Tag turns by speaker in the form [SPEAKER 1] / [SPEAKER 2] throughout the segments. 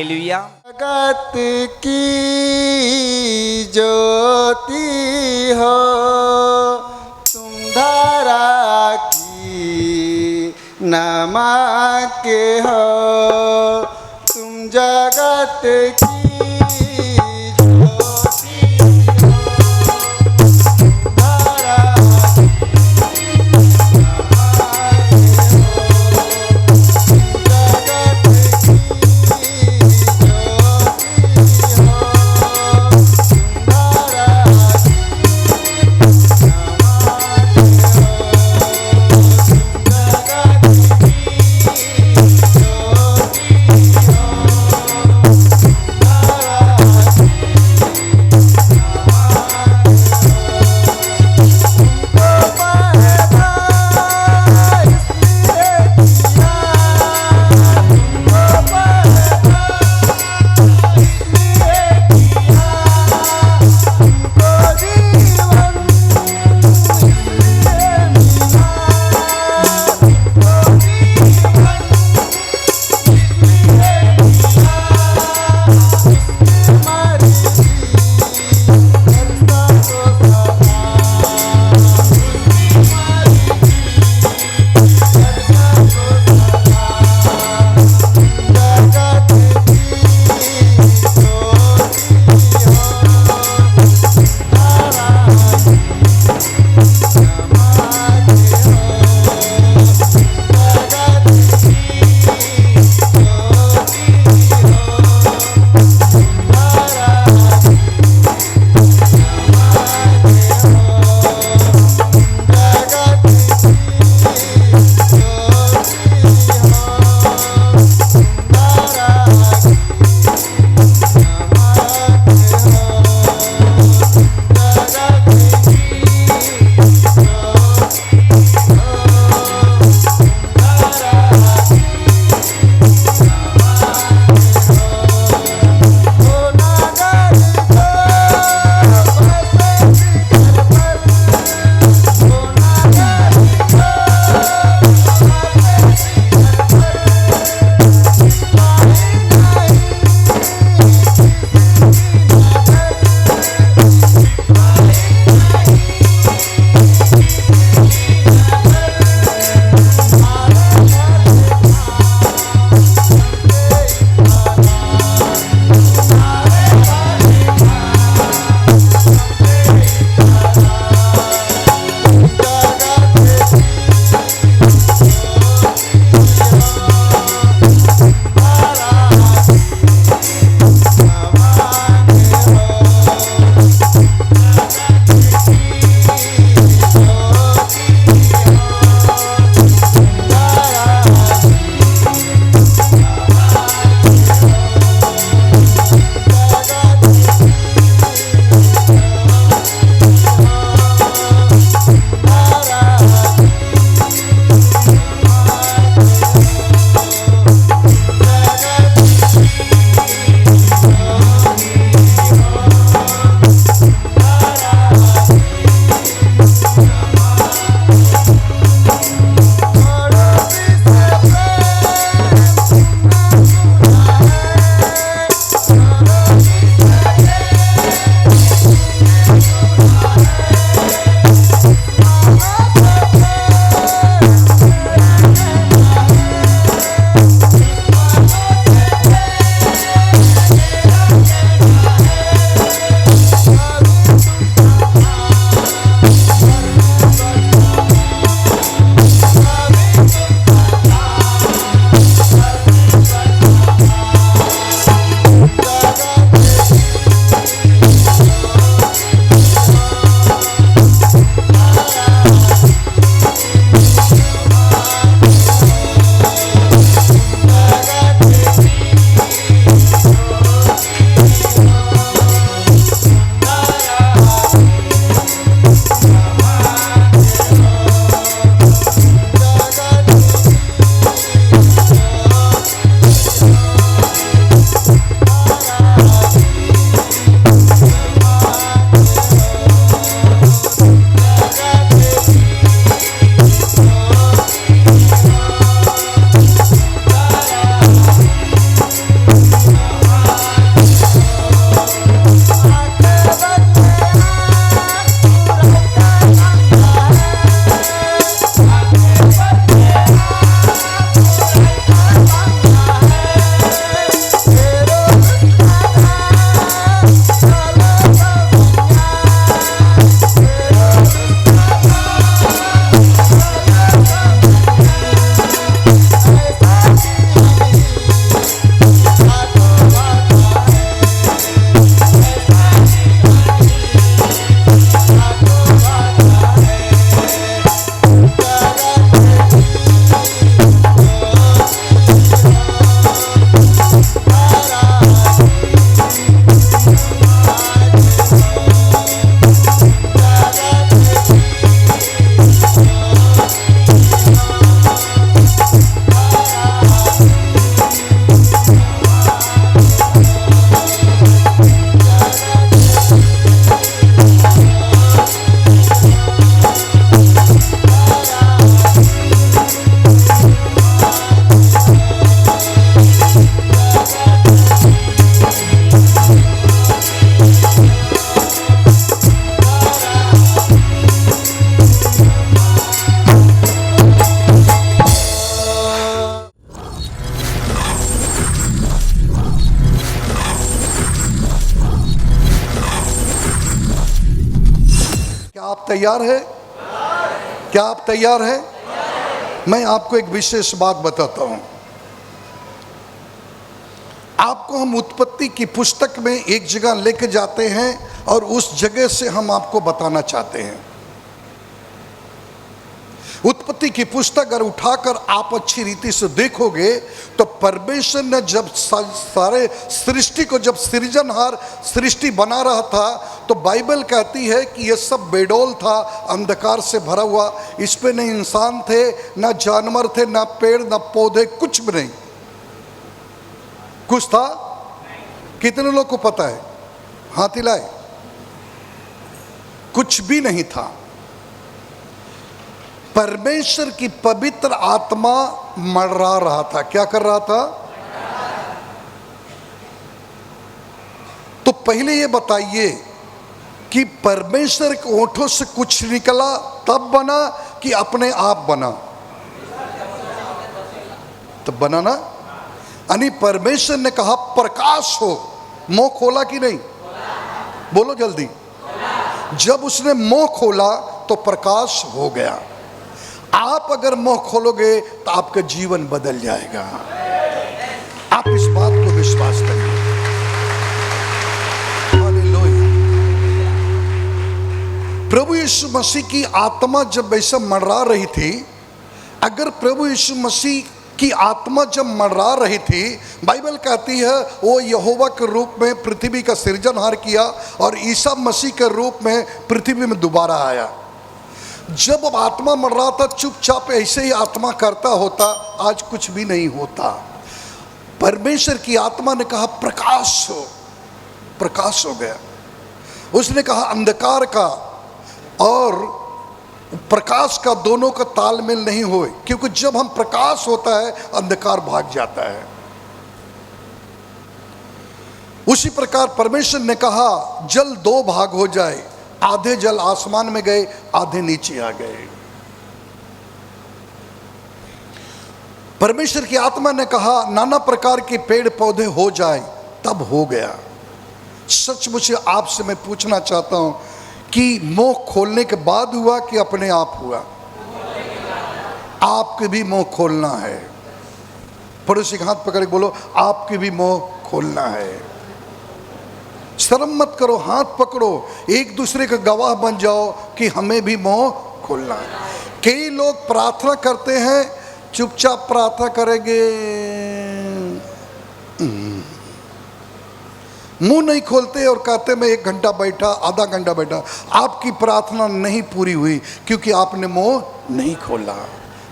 [SPEAKER 1] Hallelujah.
[SPEAKER 2] जगत की ज्योति हो तुम, धरा की नमक हो तुम, जगत की ज्योति हो, धरा की
[SPEAKER 1] आप तैयार है? क्या आप तैयार है? मैं आपको एक विशेष बात बताता हूं। आपको हम उत्पत्ति की पुस्तक में एक जगह लेके जाते हैं और उस जगह से हम आपको बताना चाहते हैं। उत्पत्ति की पुस्तक अगर उठाकर आप अच्छी रीति से देखोगे तो परमेश्वर ने जब सारे सृष्टि को, जब सृजनहार सृष्टि बना रहा था, तो बाइबल कहती है कि यह सब बेडौल था, अंधकार से भरा हुआ। इस पे न इंसान थे, न जानवर थे, न पेड़, न पौधे, कुछ भी नहीं। कुछ था? कितने लोग को पता है? हाथ हिलाए। कुछ भी नहीं था। परमेश्वर की पवित्र आत्मा मंडरा रहा था। क्या कर रहा था? तो पहले ये बताइए कि परमेश्वर के ओठों से कुछ निकला तब बना कि अपने आप बना? तब बना ना। यानी परमेश्वर ने कहा प्रकाश हो, मुंह खोला कि नहीं? बोलो जल्दी। जब उसने मुंह खोला तो प्रकाश हो गया। आप अगर मुंह खोलोगे तो आपका जीवन बदल जाएगा। आप इस बात को विश्वास करिए। हालेलुया। प्रभु यीशु मसीह की आत्मा जब ऐसा मंडरा रही थी, अगर प्रभु यीशु मसीह की आत्मा जब मंडरा रही थी, बाइबल कहती है वो यहोवा के रूप में पृथ्वी का सृजनहार किया और ईसा मसीह के रूप में पृथ्वी में दोबारा आया। जब अब आत्मा मर रहा था, चुपचाप ऐसे ही आत्मा करता होता, आज कुछ भी नहीं होता। परमेश्वर की आत्मा ने कहा प्रकाश हो, प्रकाश हो गया। उसने कहा अंधकार का और प्रकाश का दोनों का तालमेल नहीं होए, क्योंकि जब हम प्रकाश होता है अंधकार भाग जाता है। उसी प्रकार परमेश्वर ने कहा जल दो भाग हो जाए, आधे जल आसमान में गए, आधे नीचे आ गए। परमेश्वर की आत्मा ने कहा नाना प्रकार के पेड़ पौधे हो जाए, तब हो गया। सचमुच आपसे मैं पूछना चाहता हूं कि मुंह खोलने के बाद हुआ कि अपने आप हुआ? आपके भी मुंह खोलना है। पड़ोसी का हाथ पकड़ के बोलो आपके भी मुंह खोलना है। शर्म मत करो, हाथ पकड़ो, एक दूसरे का गवाह बन जाओ कि हमें भी मुंह खोलना है। कई लोग प्रार्थना करते हैं, चुपचाप प्रार्थना करेंगे, मुंह नहीं खोलते और कहते मैं 1 घंटा बैठा, आधा घंटा बैठा। आपकी प्रार्थना नहीं पूरी हुई क्योंकि आपने मुंह नहीं खोला।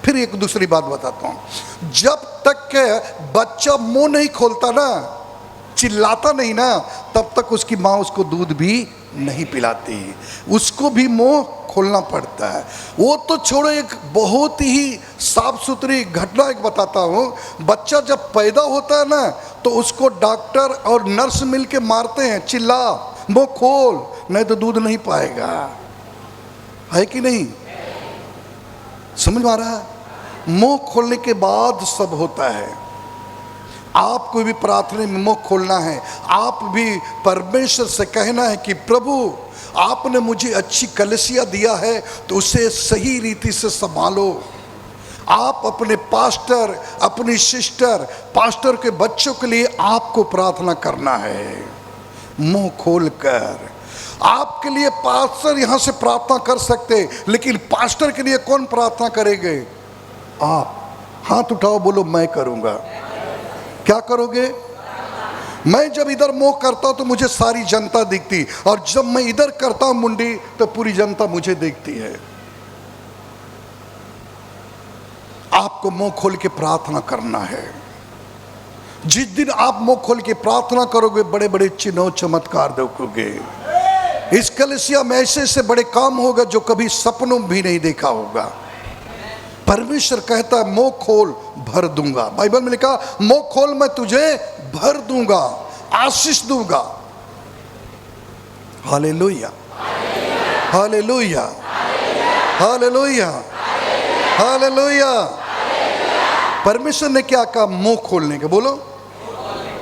[SPEAKER 1] फिर एक दूसरी बात बताता हूं, जब तक के बच्चा मुंह नहीं खोलता ना, चिल्लाता नहीं ना, तब तक उसकी माँ उसको दूध भी नहीं पिलाती। उसको भी मुंह खोलना पड़ता है। वो तो छोड़ो, एक बहुत ही साफ सुथरी घटना एक बताता हूँ। बच्चा जब पैदा होता है ना, तो उसको डॉक्टर और नर्स मिलके मारते हैं, चिल्ला, मुंह खोल, नहीं तो दूध नहीं पाएगा। है कि नहीं? समझ में आ रहा है? मुंह खोलने के बाद सब होता है। आपको भी प्रार्थना में मुंह खोलना है। आप भी परमेश्वर से कहना है कि प्रभु आपने मुझे अच्छी कलीसिया दिया है तो उसे सही रीति से संभालो। आप अपने पास्टर, अपनी सिस्टर, पास्टर के बच्चों के लिए आपको प्रार्थना करना है मुंह खोलकर। आपके लिए पास्टर यहाँ से प्रार्थना कर सकते, लेकिन पास्टर के लिए कौन प्रार्थना करेंगे? आप। हाथ उठाओ, बोलो मैं करूँगा। क्या करोगे? मैं जब इधर मुंह करता तो मुझे सारी जनता दिखती, और जब मैं इधर करता हूं मुंडी तो पूरी जनता मुझे देखती है। आपको मुंह खोल के प्रार्थना करना है। जिस दिन आप मुंह खोल के प्रार्थना करोगे, बड़े बड़े चिन्ह चमत्कार देखोगे। इस कलीसिया में ऐसे ऐसे बड़े काम होगा जो कभी सपनों में भी नहीं देखा होगा। परमेश्वर कहता है मुंह खोल भर दूंगा। बाइबल में लिखा मुंह खोल मैं तुझे भर दूंगा, आशीष दूंगा। Hallelujah, hallelujah, hallelujah, hallelujah. परमेश्वर ने क्या कहा? मुंह खोलने के। बोलो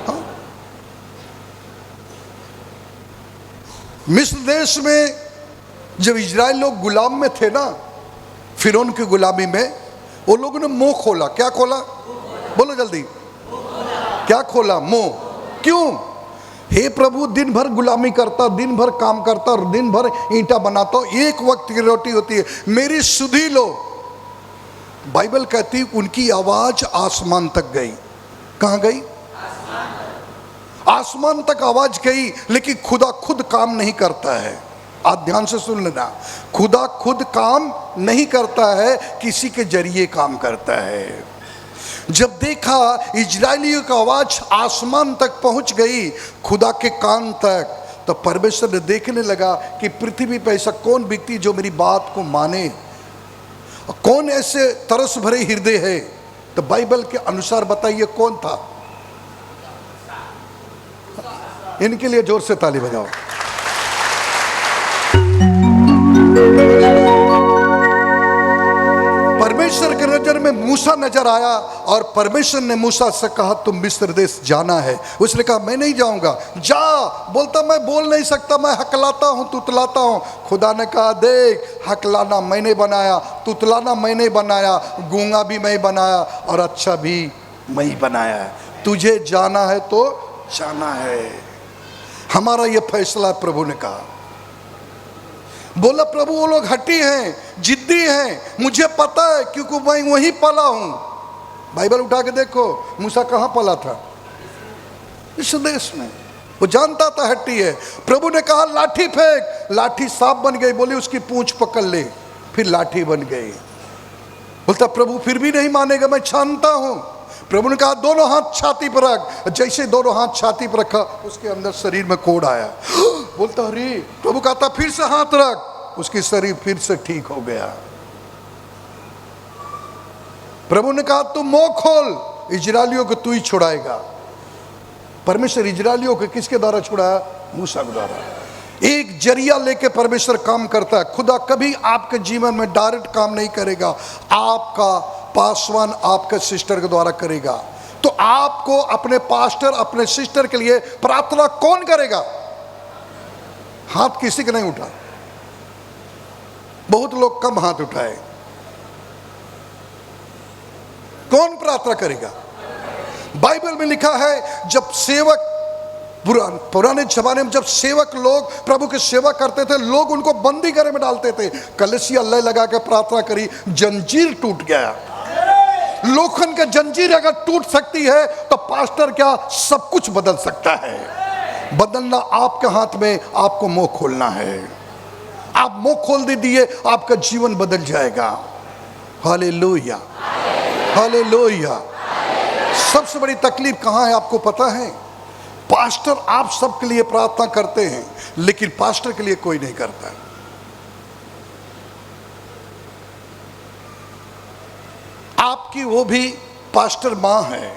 [SPEAKER 1] हाँ? मिस्र देश में जब इजराइल लोग गुलाम में थे ना, फिरौन की गुलामी में, वो लोगों ने मुंह खोला। क्या खोला? बोलो जल्दी, क्या खोला? मुंह। क्यों? हे प्रभु, दिन भर गुलामी करता, दिन भर काम करता, दिन भर ईंटा बनाता हूं, एक वक्त की रोटी होती है, मेरी सुधी लो। बाइबल कहती उनकी आवाज आसमान तक गई। कहां गई? आसमान तक आवाज गई, लेकिन खुदा खुद काम नहीं करता है। आप ध्यान से सुन लेना, खुदा खुद काम नहीं करता है, किसी के जरिए काम करता है। जब देखा इजरायलियों की आवाज आसमान तक पहुंच गई, खुदा के कान तक, तो परमेश्वर ने देखने लगा कि पृथ्वी पर ऐसा कौन व्यक्ति जो मेरी बात को माने, कौन ऐसे तरस भरे हृदय है। तो बाइबल के अनुसार बताइए कौन था? इनके लिए जोर से ताली बजाओ। परमेश्वर के नजर में मूसा नजर आया और परमेश्वर ने मूसा से कहा तुम मिस्र देश जाना है। उसने कहा मैं नहीं जाऊंगा। जा। बोलता मैं बोल नहीं सकता, मैं हकलाता हूं, तुतलाता हूं। खुदा ने कहा देख, हकलाना मैंने बनाया, तुतलाना मैंने बनाया, गूंगा भी मैं बनाया और अच्छा भी मैं बनाया। तुझे जाना है तो जाना है, हमारा ये फैसला है। प्रभु ने कहा, बोला प्रभु वो लोग हठी हैं, जिद्दी हैं, मुझे पता है क्योंकि मैं वहीं पला हूं। बाइबल उठा के देखो, मूसा कहां पला था? इस देश में। वो जानता था हट्टी है। प्रभु ने कहा लाठी फेंक, लाठी सांप बन गई। बोली उसकी पूंछ पकड़ ले, फिर लाठी बन गई। बोलता प्रभु फिर भी नहीं मानेगा, मैं जानता हूं। प्रभु ने कहा दोनों हाथ छाती पर रख। जैसे दोनों हाथ छाती पर रखा, उसके अंदर शरीर में कोढ़ आया। बोलता अरे, प्रभु कहता फिर से हाथ रख, उसकी शरीर फिर से ठीक हो गया। प्रभु ने कहा तुम मुंह खोल, इजरायलियों को तू ही छुड़ाएगा। परमेश्वर इजरायलियों को किसके द्वारा छुड़ाया? मूसा के द्वारा। एक जरिया लेके परमेश्वर काम करता है। खुदा कभी आपके जीवन में डायरेक्ट काम नहीं करेगा, आपका पासवान आपके सिस्टर के द्वारा करेगा। तो आपको अपने पास्टर, अपने सिस्टर के लिए प्रार्थना कौन करेगा? हाथ किसी का नहीं उठा, बहुत लोग कम हाथ उठाए। कौन प्रार्थना करेगा? बाइबल में लिखा है जब सेवक, पुराने जमाने में जब सेवक लोग प्रभु की सेवा करते थे, लोग उनको बंदी घर में डालते थे। कलीसिया अल्लाह लगा के प्रार्थना करी, जंजीर टूट गया। लोखंड का जंजीर अगर टूट सकती है तो पास्टर क्या सब कुछ बदल सकता है। बदलना आपके हाथ में, आपको मुंह खोलना है। आप मुंह खोल दीजिए, आपका जीवन बदल जाएगा। Hallelujah, hallelujah. सबसे बड़ी तकलीफ कहां है आपको पता है? पास्टर आप सबके लिए प्रार्थना करते हैं, लेकिन पास्टर के लिए कोई नहीं करता। आपकी वो भी पास्टर माँ है,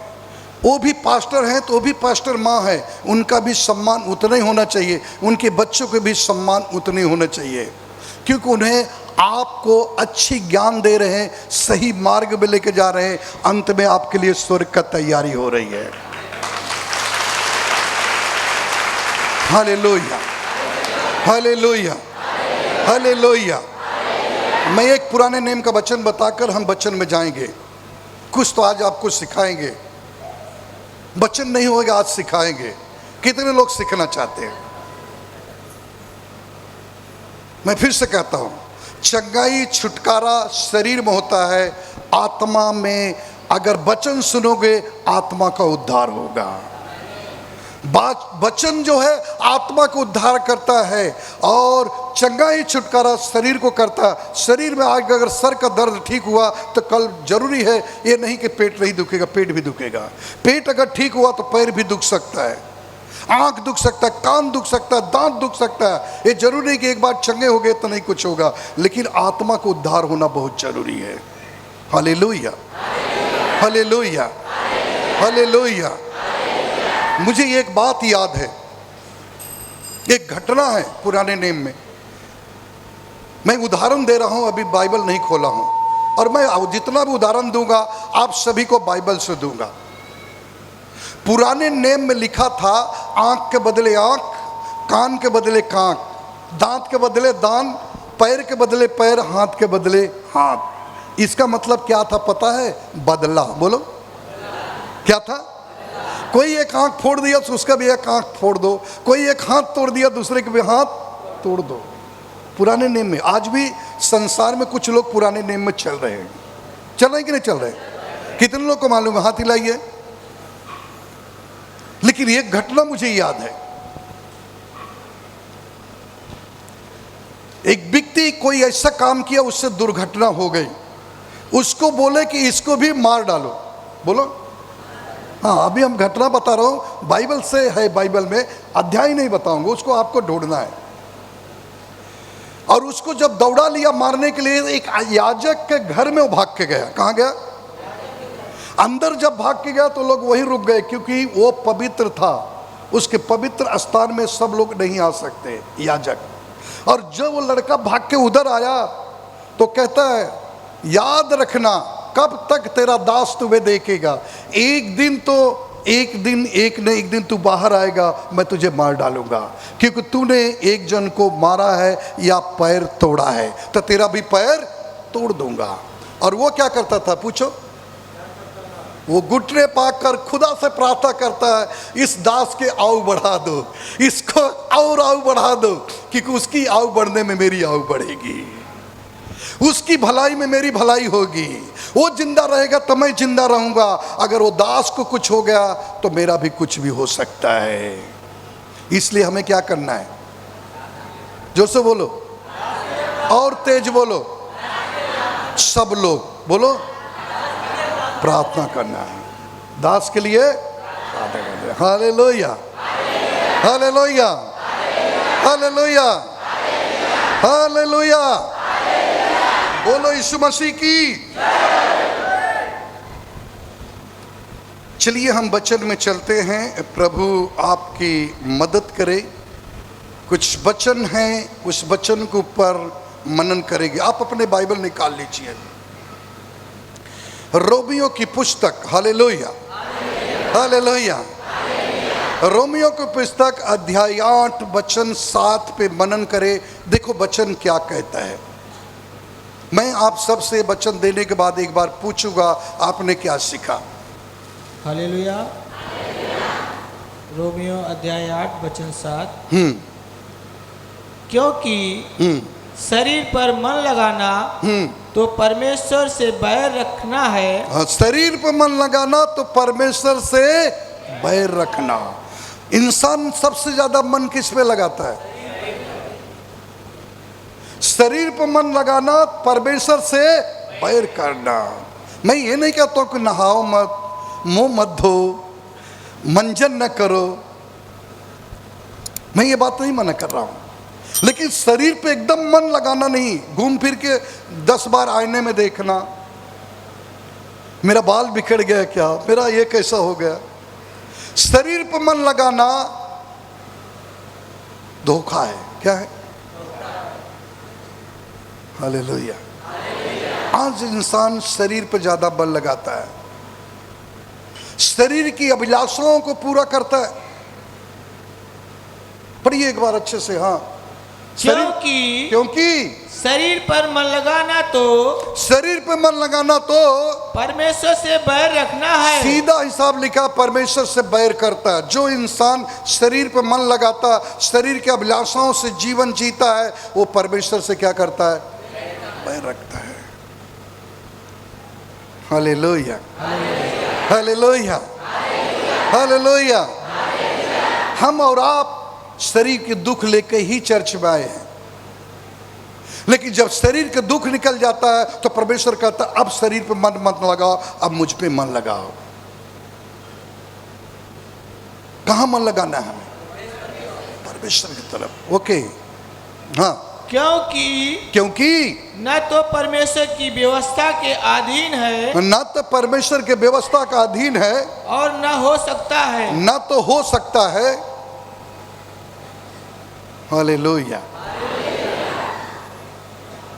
[SPEAKER 1] वो भी पास्टर हैं तो वो भी पास्टर माँ है, उनका भी सम्मान उतना ही होना चाहिए, उनके बच्चों के भी सम्मान उतने ही होना चाहिए, क्योंकि उन्हें आपको अच्छी ज्ञान दे रहे हैं, सही मार्ग में लेके जा रहे हैं। अंत में आपके लिए स्वर्ग का तैयारी हो रही है। Hallelujah, hallelujah, hallelujah. मैं एक पुराने नेम का वचन बताकर हम वचन में जाएंगे। कुछ तो आज आपको सिखाएंगे, वचन नहीं होगा आज सिखाएंगे। कितने लोग सीखना चाहते हैं? मैं फिर से कहता हूं, चंगाई छुटकारा शरीर में होता है, आत्मा में अगर वचन सुनोगे आत्मा का उद्धार होगा। वचन जो है आत्मा को उद्धार करता है और चंगाई छुटकारा शरीर को करता है। शरीर में आगे अगर सर का दर्द ठीक हुआ तो कल जरूरी है ये नहीं कि पेट नहीं दुखेगा, पेट भी दुखेगा। पेट अगर ठीक हुआ तो पैर भी दुख सकता है, आंख दुख सकता है, कान दुख सकता है, दांत दुख सकता है। ये जरूरी नहीं कि एक बार चंगे हो गए तो नहीं कुछ होगा, लेकिन आत्मा को उद्धार होना बहुत जरूरी है। Hallelujah, hallelujah, hallelujah. मुझे एक बात याद है, एक घटना है पुराने नेम में। मैं उदाहरण दे रहा हूं, अभी बाइबल नहीं खोला हूं, और मैं जितना भी उदाहरण दूंगा आप सभी को बाइबल से दूंगा। पुराने नेम में लिखा था आंख के बदले आंख, कान के बदले कान, दांत के बदले दांत, पैर के बदले पैर, हाथ के बदले हाथ। इसका मतलब क्या था पता है? बदला। बोलो क्या था? कोई एक आंख फोड़ दिया तो उसका भी एक आंख फोड़ दो, कोई एक हाथ तोड़ दिया दूसरे के भी हाथ तोड़ दो। पुराने नियम में आज भी संसार में कुछ लोग पुराने नियम में चल रहे हैं। चल रहे हैं कि नहीं चल रहे? कितने लोग को मालूम है? हाथ हिलाइए। लेकिन एक घटना मुझे याद है, एक व्यक्ति कोई ऐसा काम किया, उससे दुर्घटना हो गई, उसको बोले कि इसको भी मार डालो। बोलो हाँ, अभी हम घटना बता रहा हूं, बाइबल से है, बाइबल में अध्याय नहीं बताऊंगा, उसको आपको ढूंढना है। और उसको जब दौड़ा लिया मारने के लिए, एक याजक के घर में वो भाग के गया। कहां गया? अंदर जब भाग के गया तो लोग वहीं रुक गए, क्योंकि वो पवित्र था। उसके पवित्र स्थान में सब लोग नहीं आ सकते, याजक। और जब वो लड़का भाग के उधर आया तो कहता है, याद रखना कब तक तेरा दास तुम्हें देखेगा, एक दिन तू बाहर आएगा, मैं तुझे मार डालूंगा, क्योंकि तूने एक जन को मारा है या पैर तोड़ा है, तो तेरा भी पैर तोड़ दूंगा। और वो क्या करता था पूछो? वो घुटने पाकर खुदा से प्रार्थना करता है, इस दास के आयु बढ़ा दो, इसको और आयु बढ़ा दो, क्योंकि उसकी आयु बढ़ने में मेरी आयु बढ़ेगी, उसकी भलाई में मेरी भलाई होगी। वो जिंदा रहेगा तो मैं जिंदा रहूंगा। अगर वो दास को कुछ हो गया तो मेरा भी कुछ भी हो सकता है। इसलिए हमें क्या करना है? जोर से बोलो और तेज बोलो, सब लोग बोलो, प्रार्थना करना है दास के लिए। Hallelujah, hallelujah, hallelujah, hallelujah. बोलो यीशु मसीह की। चलिए हम वचन में चलते हैं। प्रभु आपकी मदद करे। कुछ वचन हैं, उस वचन के ऊपर मनन करेंगे। आप अपने बाइबल निकाल लीजिए, रोमियो की पुस्तक। Hallelujah, hallelujah. रोमियो की पुस्तक अध्याय 8 वचन 7 पे मनन करे। देखो वचन क्या कहता है। मैं आप सबसे वचन देने के बाद एक बार पूछूंगा, आपने क्या सीखा?
[SPEAKER 3] हालेलुया। रोमियो अध्याय 8 वचन 7। क्योंकि शरीर पर मन लगाना तो परमेश्वर से बैर रखना है।
[SPEAKER 1] हाँ, शरीर पर मन लगाना तो परमेश्वर से बैर रखना। इंसान सबसे ज्यादा मन किस पे लगाता है? शरीर पर मन लगाना, परमेश्वर से बैर करना। मैं ये नहीं कहता हूं कि नहाओ मत, मुंह मत धो, मंजन न करो, मैं ये बात नहीं मना कर रहा हूं। लेकिन शरीर पे एकदम मन लगाना नहीं, घूम फिर के 10 बार आईने में देखना, मेरा बाल बिखर गया क्या, मेरा ये कैसा हो गया। शरीर पर मन लगाना धोखा है। क्या है? हालेलुया। आज इंसान शरीर पर ज्यादा बल लगाता है, शरीर की अभिलाषाओं को पूरा करता है। पढ़िए एक बार अच्छे से। हाँ, क्योंकि
[SPEAKER 3] शरीर पर मन लगाना तो,
[SPEAKER 1] शरीर पर मन लगाना तो
[SPEAKER 3] परमेश्वर से बैर रखना है।
[SPEAKER 1] सीधा हिसाब लिखा, परमेश्वर से बैर करता है। जो इंसान शरीर पर मन लगाता, शरीर के अभिलाषाओं से जीवन जीता है, वो परमेश्वर से क्या करता है? बैर रखता है। Hallelujah, hallelujah, hallelujah. हम और आप शरीर के दुख लेके ही चर्च में आए हैं, लेकिन जब शरीर का दुख निकल जाता है तो परमेश्वर कहता है अब शरीर पे मन मत लगाओ, अब मुझ पे मन लगाओ। कहां मन लगाना है हमें? परमेश्वर की तरफ। ओके। हाँ, क्योंकि
[SPEAKER 3] न तो परमेश्वर की व्यवस्था के अधीन है,
[SPEAKER 1] न तो परमेश्वर के व्यवस्था का अधीन है,
[SPEAKER 3] और न हो सकता है,
[SPEAKER 1] न तो हो सकता है। हालेलुया।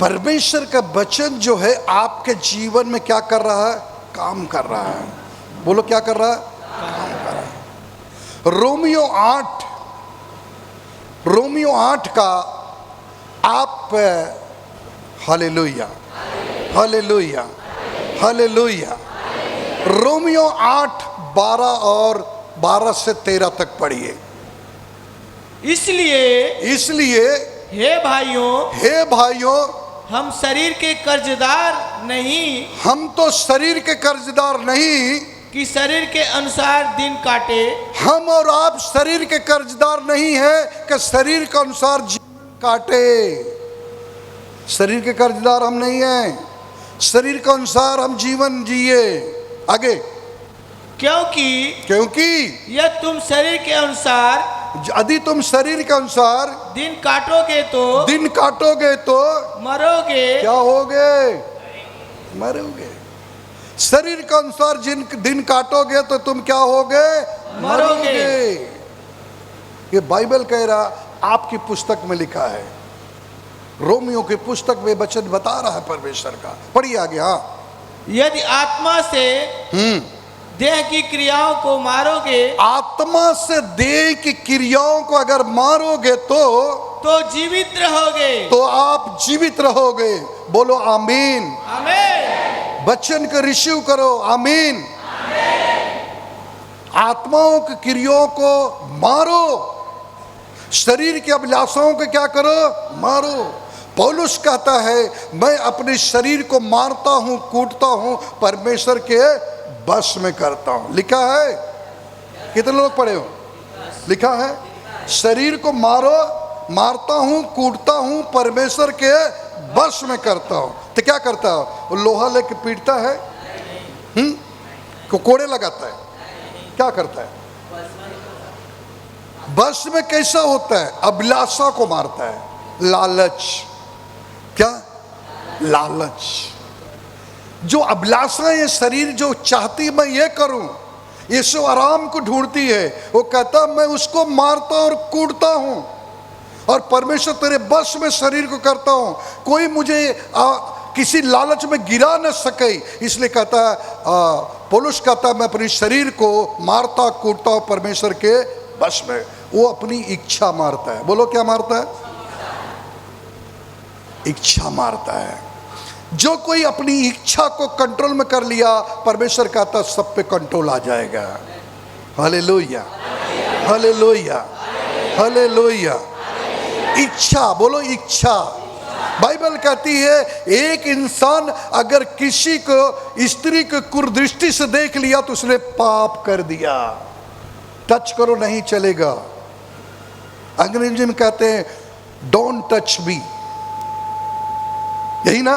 [SPEAKER 1] परमेश्वर का वचन जो है आपके जीवन में क्या कर रहा है? काम कर रहा है। बोलो क्या कर रहा है? काम कर रहा है। रोमियो 8 का आप हालेलुया, हालेलुया, हालेलुया। रोमियो 8:12 और 12 से 13 तक पढ़िए। इसलिए
[SPEAKER 3] हे भाइयों, हम शरीर के कर्जदार नहीं,
[SPEAKER 1] हम तो शरीर के कर्जदार नहीं
[SPEAKER 3] कि शरीर के अनुसार दिन काटे।
[SPEAKER 1] हम और आप शरीर के कर्जदार नहीं है कि शरीर के अनुसार जीवन काटे। शरीर के कर्जदार हम नहीं हैं, शरीर के अनुसार हम जीवन जिए। आगे, क्योंकि
[SPEAKER 3] यह तुम शरीर के अनुसार
[SPEAKER 1] यदि तुम शरीर के अनुसार
[SPEAKER 3] दिन काटोगे तो मरोगे।
[SPEAKER 1] क्या होगे? मरोगे। शरीर के अनुसार जिन दिन काटोगे तो तुम क्या होगे? मरोगे। ये बाइबल कह रहा, आपकी पुस्तक में लिखा है, रोमियो की पुस्तक में वचन बता रहा है परमेश्वर का। पढ़िए आगे। हाँ,
[SPEAKER 3] यदि आत्मा से देह की क्रियाओं को मारोगे,
[SPEAKER 1] आत्मा से देह की क्रियाओं को अगर मारोगे तो
[SPEAKER 3] जीवित रहोगे।
[SPEAKER 1] तो आप जीवित रहोगे। बोलो आमीन।
[SPEAKER 3] आमीन।
[SPEAKER 1] वचन को रिसीव करो। आमीन। आत्माओं की क्रियाओं को मारो, शरीर की अभिलाषाओं को क्या करो? मारो। पौलुस कहता है, मैं अपने शरीर को मारता हूं, कूटता हूं, परमेश्वर के बस में करता हूं। लिखा है, कितने लोग पढ़े हो? लिखा है, शरीर को मारता हूं, कूटता हूं, परमेश्वर के बस में करता हूं। तो क्या करता है? वो लोहा लेके पीटता है, कोड़े लगाता है, क्या करता है? बस में कैसा होता है? अभिलाषा को मारता है। लालच, क्या? लालच। जो अभिलाषाएं ये शरीर जो चाहती मैं ये करूं, यीशु आराम को ढूंढती है, वो कहता मैं उसको मारता और कूटता हूं और परमेश्वर तेरे बस में शरीर को करता हूं, कोई मुझे किसी लालच में गिरा न सके। इसलिए कहता है, पौलुस कहता है, मैं अपने शरीर को मारता कूटता हूं परमेश्वर के बस में। वो अपनी इच्छा मारता है। बोलो क्या मारता है? इच्छा मारता है। जो कोई अपनी इच्छा को कंट्रोल में कर लिया, परमेश्वर कहता सब पे कंट्रोल आ जाएगा। Hallelujah, hallelujah, hallelujah. इच्छा, बोलो इच्छा। बाइबल कहती है, एक इंसान अगर किसी को स्त्री को कुदृष्टि से देख लिया तो उसने पाप कर दिया। टच करो नहीं चलेगा। अंग्रेजी में कहते हैं डोंट टच मी, यही ना?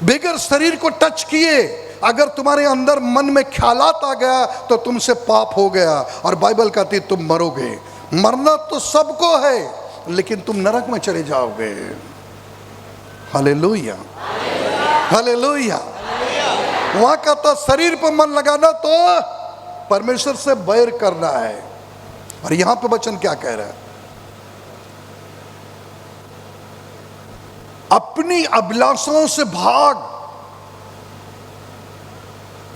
[SPEAKER 1] बगैर शरीर को टच किए अगर तुम्हारे अंदर मन में ख्यालात आ गया तो तुमसे पाप हो गया, और बाइबल कहती है तुम मरोगे। मरना तो सबको है, लेकिन तुम नरक में चले जाओगे। Hallelujah, hallelujah. वहां कहता शरीर पर मन लगाना तो परमेश्वर से बैर करना है। और यहां पे वचन क्या कह रहा है? अपनी अभिलाषाओं से भाग।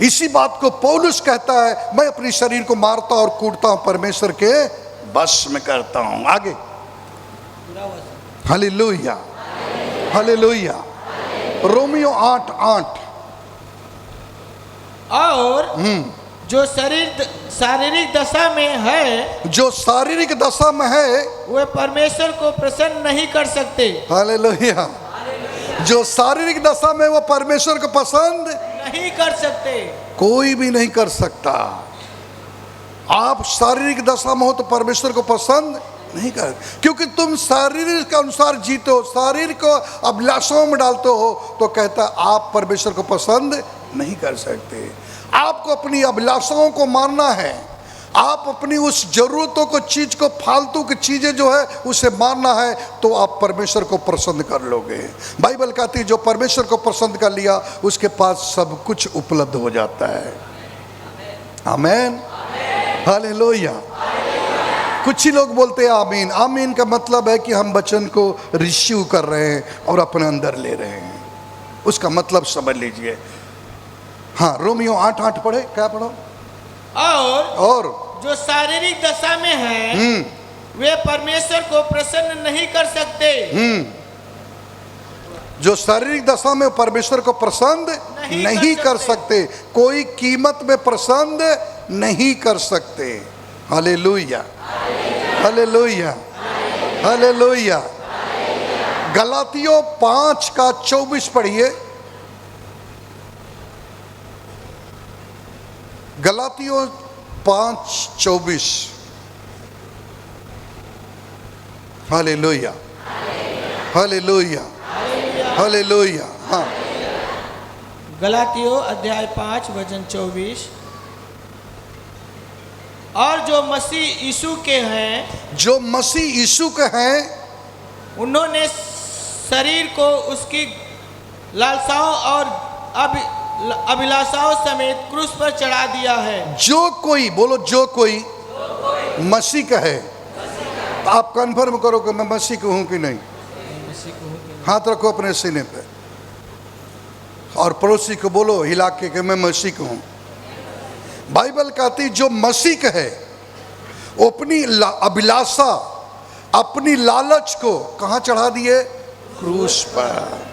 [SPEAKER 1] इसी बात को पौलुस कहता है, मैं अपने शरीर को मारता और कूटता हूं, परमेश्वर के बस में करता हूं। आगे, हालेलुया, हालेलुया। रोमियो 8:8।
[SPEAKER 3] और जो शारीरिक दशा में है,
[SPEAKER 1] जो शारीरिक दशा में है,
[SPEAKER 3] वे परमेश्वर को प्रसन्न नहीं कर सकते।
[SPEAKER 1] हालेलुया। जो शारीरिक दशा में वो परमेश्वर को पसंद
[SPEAKER 3] नहीं कर सकते।
[SPEAKER 1] कोई भी नहीं कर सकता। आप शारीरिक दशा में हो तो परमेश्वर को पसंद नहीं कर, क्योंकि तुम शारीरिक के अनुसार जीते हो, शरीर को अभिलाषाओं में डालते हो, तो कहता आप परमेश्वर को पसंद नहीं कर सकते। आपको अपनी अभिलाषाओं को मारना है। आप अपनी उस जरूरतों को, चीज को, फालतू की चीजें जो है उसे मारना है, तो आप परमेश्वर को पसंद कर लोगे। बाइबल कहती है जो परमेश्वर को पसंद कर लिया उसके पास सब कुछ उपलब्ध हो जाता है। आमीन, हालेलुया। कुछ ही लोग बोलते हैं आमीन। आमीन का मतलब है कि हम वचन को रिसीव कर रहे हैं और अपने अंदर ले रहे हैं, उसका समझ लीजिए। हाँ, रोमियो 8:8 पढ़े। क्या पढ़ो? और
[SPEAKER 3] जो शारीरिक दशा में है, वे परमेश्वर को प्रसन्न नहीं कर सकते।
[SPEAKER 1] जो शारीरिक दशा में परमेश्वर को प्रसन्न नहीं कर सकते, कोई कीमत में प्रसन्न नहीं कर सकते। Hallelujah, hallelujah, hallelujah. गलातियों 5:24 पढ़िए। गलातियों 5:24। Hallelujah, hallelujah, hallelujah. हाँ,
[SPEAKER 3] गलातियों अध्याय 5 वचन 24। और जो मसीह यीशु के हैं,
[SPEAKER 1] जो मसीह यीशु के हैं,
[SPEAKER 3] उन्होंने शरीर को उसकी लालसाओं और अभिलाषाओं समेत क्रूस पर चढ़ा दिया है।
[SPEAKER 1] जो कोई, बोलो जो कोई मसीह का है, तो आप कन्फर्म करो कि मैं मसीह का हूं कि नहीं। हाथ रखो अपने सीने पे और पड़ोसी को बोलो हिला के कि मैं मसीह का हूं। बाइबल कहती जो मसीह का है वो अपनी अभिलाषा, अपनी लालच को कहां चढ़ा दिए? क्रूस पर।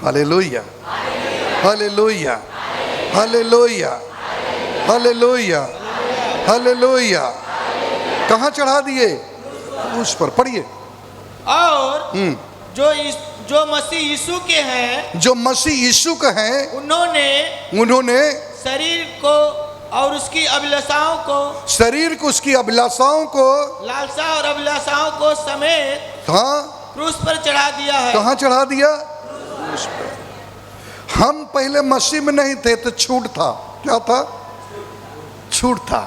[SPEAKER 1] Hallelujah, hallelujah, hallelujah, hallelujah, hallelujah. कहां चढ़ा दिए? क्रूस पर। पढ़िए।
[SPEAKER 3] और जो मसीह यीशु के हैं,
[SPEAKER 1] जो मसीह यीशु के हैं,
[SPEAKER 3] उन्होंने शरीर को और उसकी अभिलाषाओं को,
[SPEAKER 1] शरीर को उसकी अभिलाषाओं को,
[SPEAKER 3] लालसा और अभिलाषाओं को समेत,
[SPEAKER 1] हाँ,
[SPEAKER 3] क्रूस पर चढ़ा दिया है।
[SPEAKER 1] कहां चढ़ा दिया? क्रूस पर। हम पहले मसीह में नहीं थे तो छूट था। क्या था? छूट था।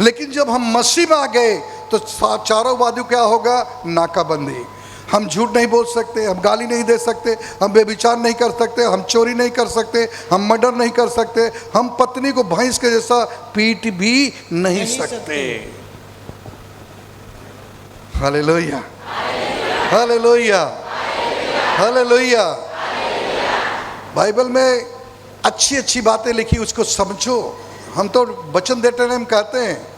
[SPEAKER 1] लेकिन जब हम मसीह में आ गए तो चारों बाजू क्या होगा? नाकाबंदी। हम झूठ नहीं बोल सकते, हम गाली नहीं दे सकते, हम बेविचार नहीं कर सकते, हम चोरी नहीं कर सकते, हम मर्डर नहीं कर सकते, हम पत्नी को भैंस के जैसा पीट भी नहीं सकते। Hallelujah, hallelujah, hallelujah. बाइबल में अच्छी अच्छी बातें लिखी, उसको समझो। हम तो वचन देते हैं, हम कहते हैं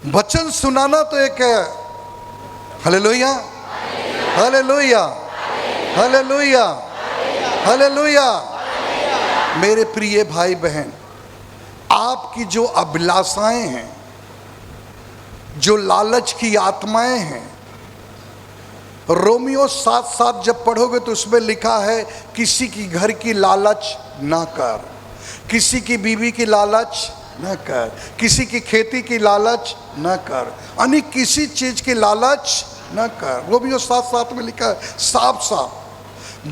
[SPEAKER 1] वचन सुनाना तो एक है। Hallelujah, hallelujah, hallelujah, hallelujah. मेरे प्रिय भाई बहन, आपकी जो अभिलाषाएं हैं, जो लालच की आत्माएं हैं, रोमियो 7:7 जब पढ़ोगे तो उसमें लिखा है किसी की घर की लालच ना कर, किसी की बीवी की लालच न कर, किसी की खेती की लालच न कर, यानी किसी चीज की लालच न कर। रोमियो 7:7 में लिखा है साफ साफ।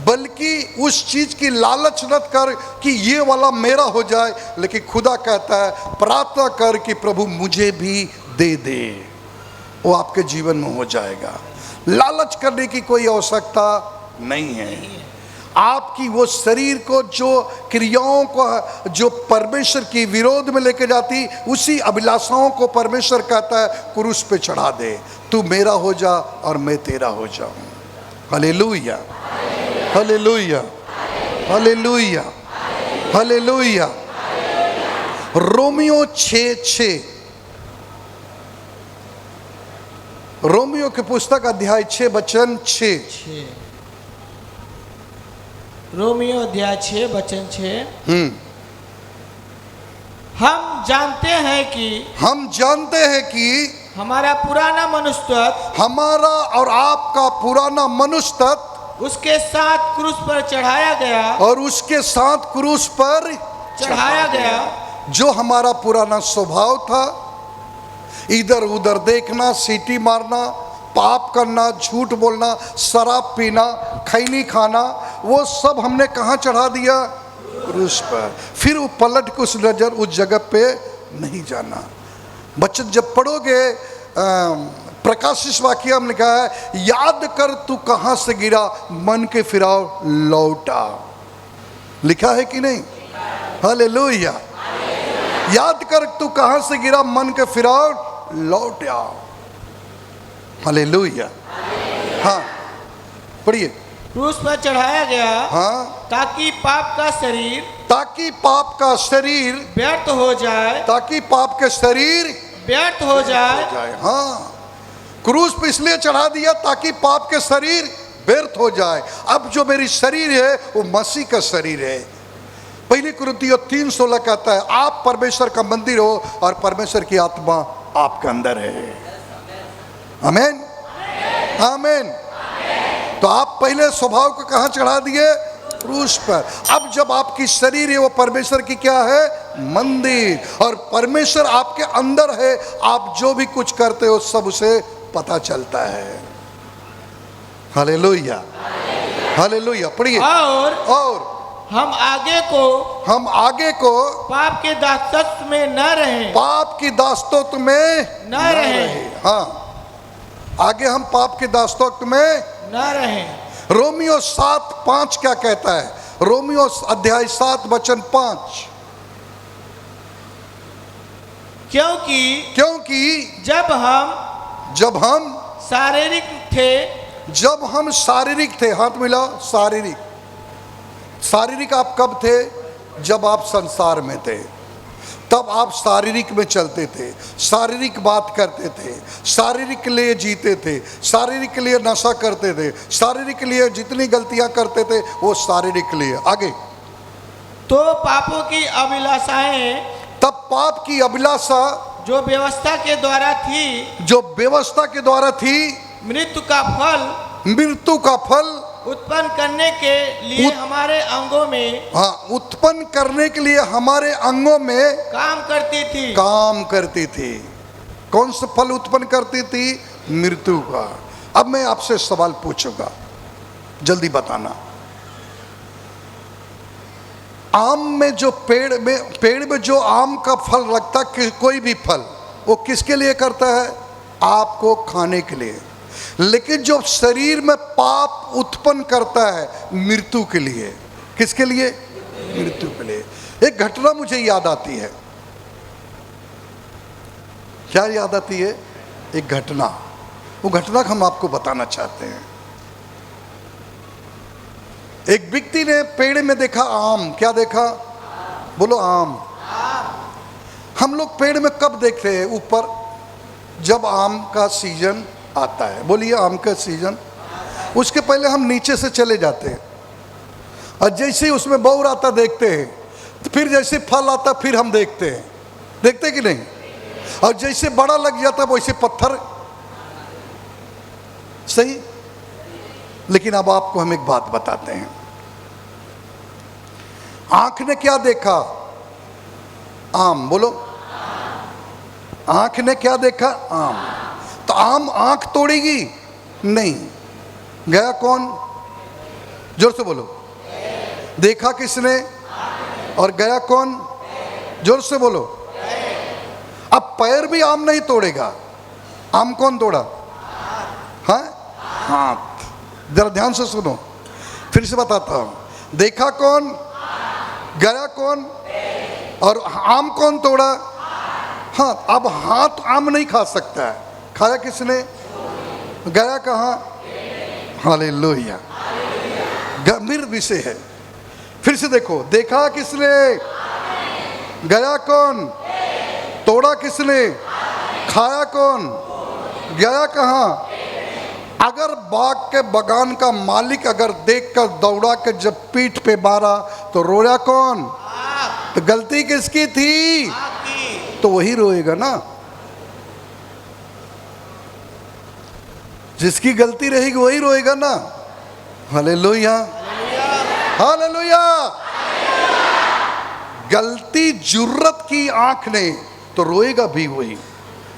[SPEAKER 1] बल्कि उस चीज की लालच न कर कि ये वाला मेरा हो जाए, लेकिन खुदा कहता है प्रार्थना कर कि प्रभु मुझे भी दे दे, वो आपके जीवन में हो जाएगा। लालच करने की कोई आवश्यकता नहीं है। आपकी वो शरीर को, जो क्रियाओं को जो परमेश्वर की विरोध में लेके जाती, उसी अभिलाषाओं को परमेश्वर कहता है क्रूस पे चढ़ा दे। तू मेरा हो जा और मैं तेरा हो जाऊं। Hallelujah, hallelujah, hallelujah, hallelujah. Romeo 6:6, Romeo के पुस्तक अध्याय 6 वचन 6।
[SPEAKER 3] रोमियो अध्याय 6 वचन 6। हम जानते हैं कि हमारा पुराना मनुष्य,
[SPEAKER 1] हमारा और आपका पुराना मनुष्य
[SPEAKER 3] उसके साथ क्रूस पर चढ़ाया गया,
[SPEAKER 1] और उसके साथ क्रूस पर
[SPEAKER 3] चढ़ाया गया।
[SPEAKER 1] जो हमारा पुराना स्वभाव था, इधर उधर देखना, सीटी मारना, पाप करना, झूठ बोलना, शराब पीना, खैनी खाना, वो सब हमने कहाँ चढ़ा दिया? क्रूस पर। फिर वो पलट के उस नजर उस जगह पे नहीं जाना। बच्चन जब पढ़ोगे प्रकाशित वाक्य में लिखा है याद कर तू कहाँ से गिरा, मन के फिराव लौटा। लिखा है कि नहीं? हालेलुया। याद कर तू कहाँ से गिरा, मन के फिराव लौट आओ। हालेलुया। हाँ पढ़िए।
[SPEAKER 3] क्रूस पर चढ़ाया गया,
[SPEAKER 1] हाँ,
[SPEAKER 3] ताकि पाप का शरीर,
[SPEAKER 1] ताकि पाप का शरीर
[SPEAKER 3] व्यर्थ हो जाए,
[SPEAKER 1] ताकि पाप के शरीर
[SPEAKER 3] व्यर्थ हो जाए।
[SPEAKER 1] हाँ, क्रूस पे इसलिए चढ़ा दिया ताकि पाप के शरीर व्यर्थ हो जाए। अब जो मेरी शरीर है वो मसीह का शरीर है। पहली कुरिन्थियों 3:16 कहता है आप परमेश्वर का मंदिर हो और परमेश्वर की आत्मा आपके अंदर है। आमीन, आमीन। तो आप पहले स्वभाव को कहाँ चढ़ा दिए? क्रूस पर। अब जब आपकी शरीर है वो परमेश्वर की क्या है? मंदिर। और परमेश्वर आपके अंदर है, आप जो भी कुछ करते हो सब उसे पता चलता है। Hallelujah, hallelujah. पढ़िए। और
[SPEAKER 3] हम आगे को पाप के दासत्व में न रहें।
[SPEAKER 1] पाप की दासत्व में
[SPEAKER 3] न रहें।
[SPEAKER 1] हाँ, आगे हम पाप के दासत्व में
[SPEAKER 3] न रहें।
[SPEAKER 1] रोमियो 7:5 क्या कहता है? रोमियो अध्याय 7 वचन 5। क्योंकि
[SPEAKER 3] जब हम
[SPEAKER 1] शारीरिक थे, हाथ मिलाओ। शारीरिक आप कब थे? जब आप संसार में थे, तब आप शारीरिक में चलते थे, शारीरिक बात करते थे, शारीरिक के लिए जीते थे, शारीरिक के लिए नशा करते थे, शारीरिक के लिए जितनी गलतियां करते थे वो शारीरिक के लिए। आगे
[SPEAKER 3] तो पापों की अभिलाषाएं,
[SPEAKER 1] तब पाप की अभिलाषा
[SPEAKER 3] जो व्यवस्था के द्वारा थी, मृत्यु का फल उत्पन्न करने के लिए हमारे अंगों में,
[SPEAKER 1] हाँ, उत्पन्न करने के लिए हमारे अंगों में
[SPEAKER 3] काम करती थी। कौन सा फल उत्पन्न करती थी? मृत्यु का। अब मैं आपसे सवाल पूछूंगा, जल्दी बताना। आम में जो पेड़ में जो आम का फल लगता है, कोई भी फल, वो किसके लिए करता है? आपको खाने के लिए। लेकिन जो शरीर में पाप उत्पन्न करता है, मृत्यु के लिए। किसके लिए? मृत्यु के लिए। एक घटना मुझे याद आती है। क्या याद आती है? एक घटना। वो घटना हम आपको बताना चाहते हैं। एक व्यक्ति ने पेड़ में देखा आम। क्या देखा? बोलो, आम। हम लोग पेड़ में कब देखते हैं? ऊपर, जब आम का सीजन आता है। बोलिए, आम का सीजन। उसके पहले हम नीचे से चले जाते हैं और जैसे ही उसमें बौर आता देखते हैं, तो फिर जैसे फल आता फिर हम देखते हैं। देखते कि नहीं? और जैसे बड़ा लग जाता वैसे पत्थर। सही। लेकिन अब आपको हम एक बात बताते हैं। आंख ने क्या देखा? आम। बोलो, आंख ने क्या देखा? आम। तो आम आंख तोड़ेगी? नहीं। गया कौन? जोर से बोलो। देखा किसने? और गया कौन? जोर से बोलो। अब पैर भी आम नहीं तोड़ेगा। आम कौन तोड़ा? हाँ, हाथ। जरा ध्यान से सुनो, फिर से बताता हूं। देखा कौन? गया कौन? और आम कौन तोड़ा? हाथ। अब हाथ आम नहीं खा सकता है। खाया किसने? गया कहाँ? हालेलुया। गंभीर विषय है। फिर से देखो, देखा किसने? गया कौन? तोड़ा किसने? खाया कौन? गया कहाँ? अगर बाग के बगान का मालिक अगर देखकर दौड़ा के जब पीठ पे मारा तो रोया कौन? तो गलती किसकी थी? तो वही रोएगा ना। जिसकी गलती रहेगी वही रोएगा ना। Hallelujah, hallelujah. गलती जुर्रत की आंख ने तो रोएगा भी वही।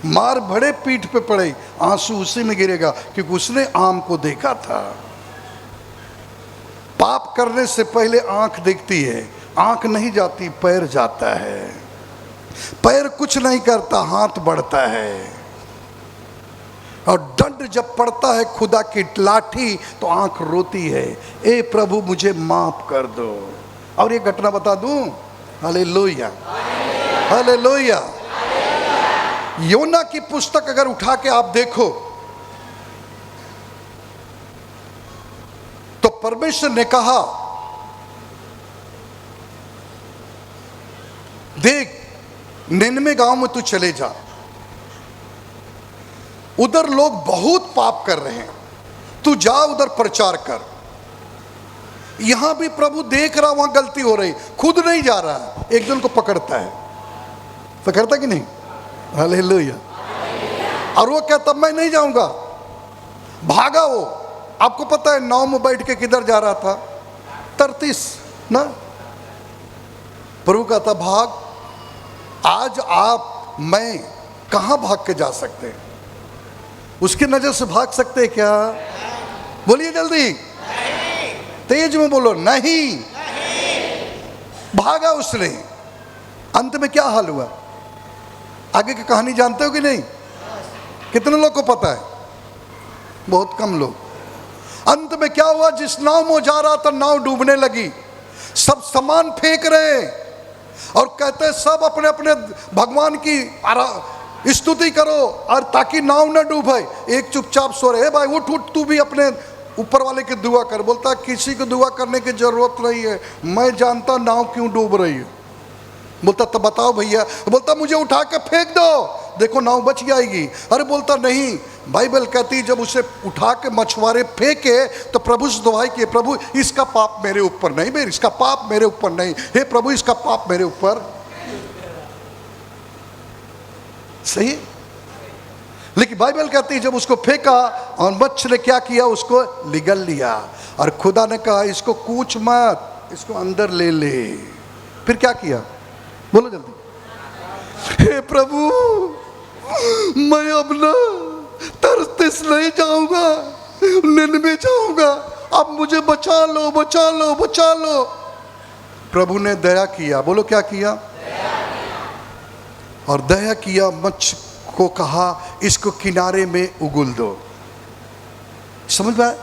[SPEAKER 3] मार भड़े पीठ पे पड़े, आंसू उसी में गिरेगा, क्योंकि उसने आम को देखा था। पाप करने से पहले आंख देखती है, आंख नहीं जाती, पैर जाता है। पैर कुछ नहीं करता, हाथ बढ़ता है। और दंड जब पड़ता है खुदा की लाठी तो आंख रोती है, ए प्रभु मुझे माफ कर दो। और ये घटना बता दूं? Hallelujah, hallelujah. योना की पुस्तक अगर उठा के आप देखो तो परमेश्वर ने कहा, देख निनवे गांव में तू चले जा,
[SPEAKER 1] उधर लोग बहुत पाप कर रहे हैं, तू जा उधर प्रचार कर। यहां भी प्रभु देख रहा वहां गलती हो रही, खुद नहीं जा रहा, एक जन को पकड़ता है, पकड़ता कि नहीं? हालेलुया। और वो कहता मैं नहीं जाऊंगा, भागा वो। आपको पता है नाव में बैठ के किधर जा रहा था? तर्तीस ना। प्रभु कहता भाग, आज आप मैं कहां भाग के जा सकते हैं? उसकी नजर से भाग सकते हैं क्या? बोलिए जल्दी, तेज में बोलो, नहीं। भागा उसने। अंत में क्या हाल हुआ? आगे की कहानी जानते हो कि नहीं? कितने लोग को पता है? बहुत कम लोग। अंत में क्या हुआ? जिस नाव में जा रहा था नाव डूबने लगी, सब सामान फेंक रहे और कहते सब अपने अपने भगवान की स्तुति करो और ताकि नाव न डूबे। एक चुपचाप सो रहे, भाई उठ उठ, तू भी अपने ऊपर वाले की दुआ कर। बोलता किसी को दुआ करने की जरूरत नहीं है, मैं जानता नाव क्यों डूब रही है। बोलता तो बताओ भैया। बोलता मुझे उठा के फेंक दो, देखो नाव बच जाएगी। अरे बोलता नहीं, बाइबल कहती जब उसे उठा के मछुआरे फेंके तो प्रभु से दुआई किए, प्रभु इसका पाप मेरे ऊपर नहीं, मेरे इसका पाप मेरे ऊपर नहीं, हे प्रभु इसका पाप मेरे ऊपर। सही। लेकिन बाइबल कहती है जब उसको फेंका और मच्छर ने क्या किया? उसको निगल लिया। और खुदा ने कहा इसको कूच मत, इसको अंदर ले ले। फिर क्या किया? बोलो जल्दी। हे प्रभु मैं अब ना तरतीस नहीं जाऊंगा, निनवे जाऊंगा, अब मुझे बचा लो बचा लो बचा लो। प्रभु ने दया किया। बोलो क्या किया? और दया किया, मच्छ को कहा इसको किनारे में उगल दो। समझ में?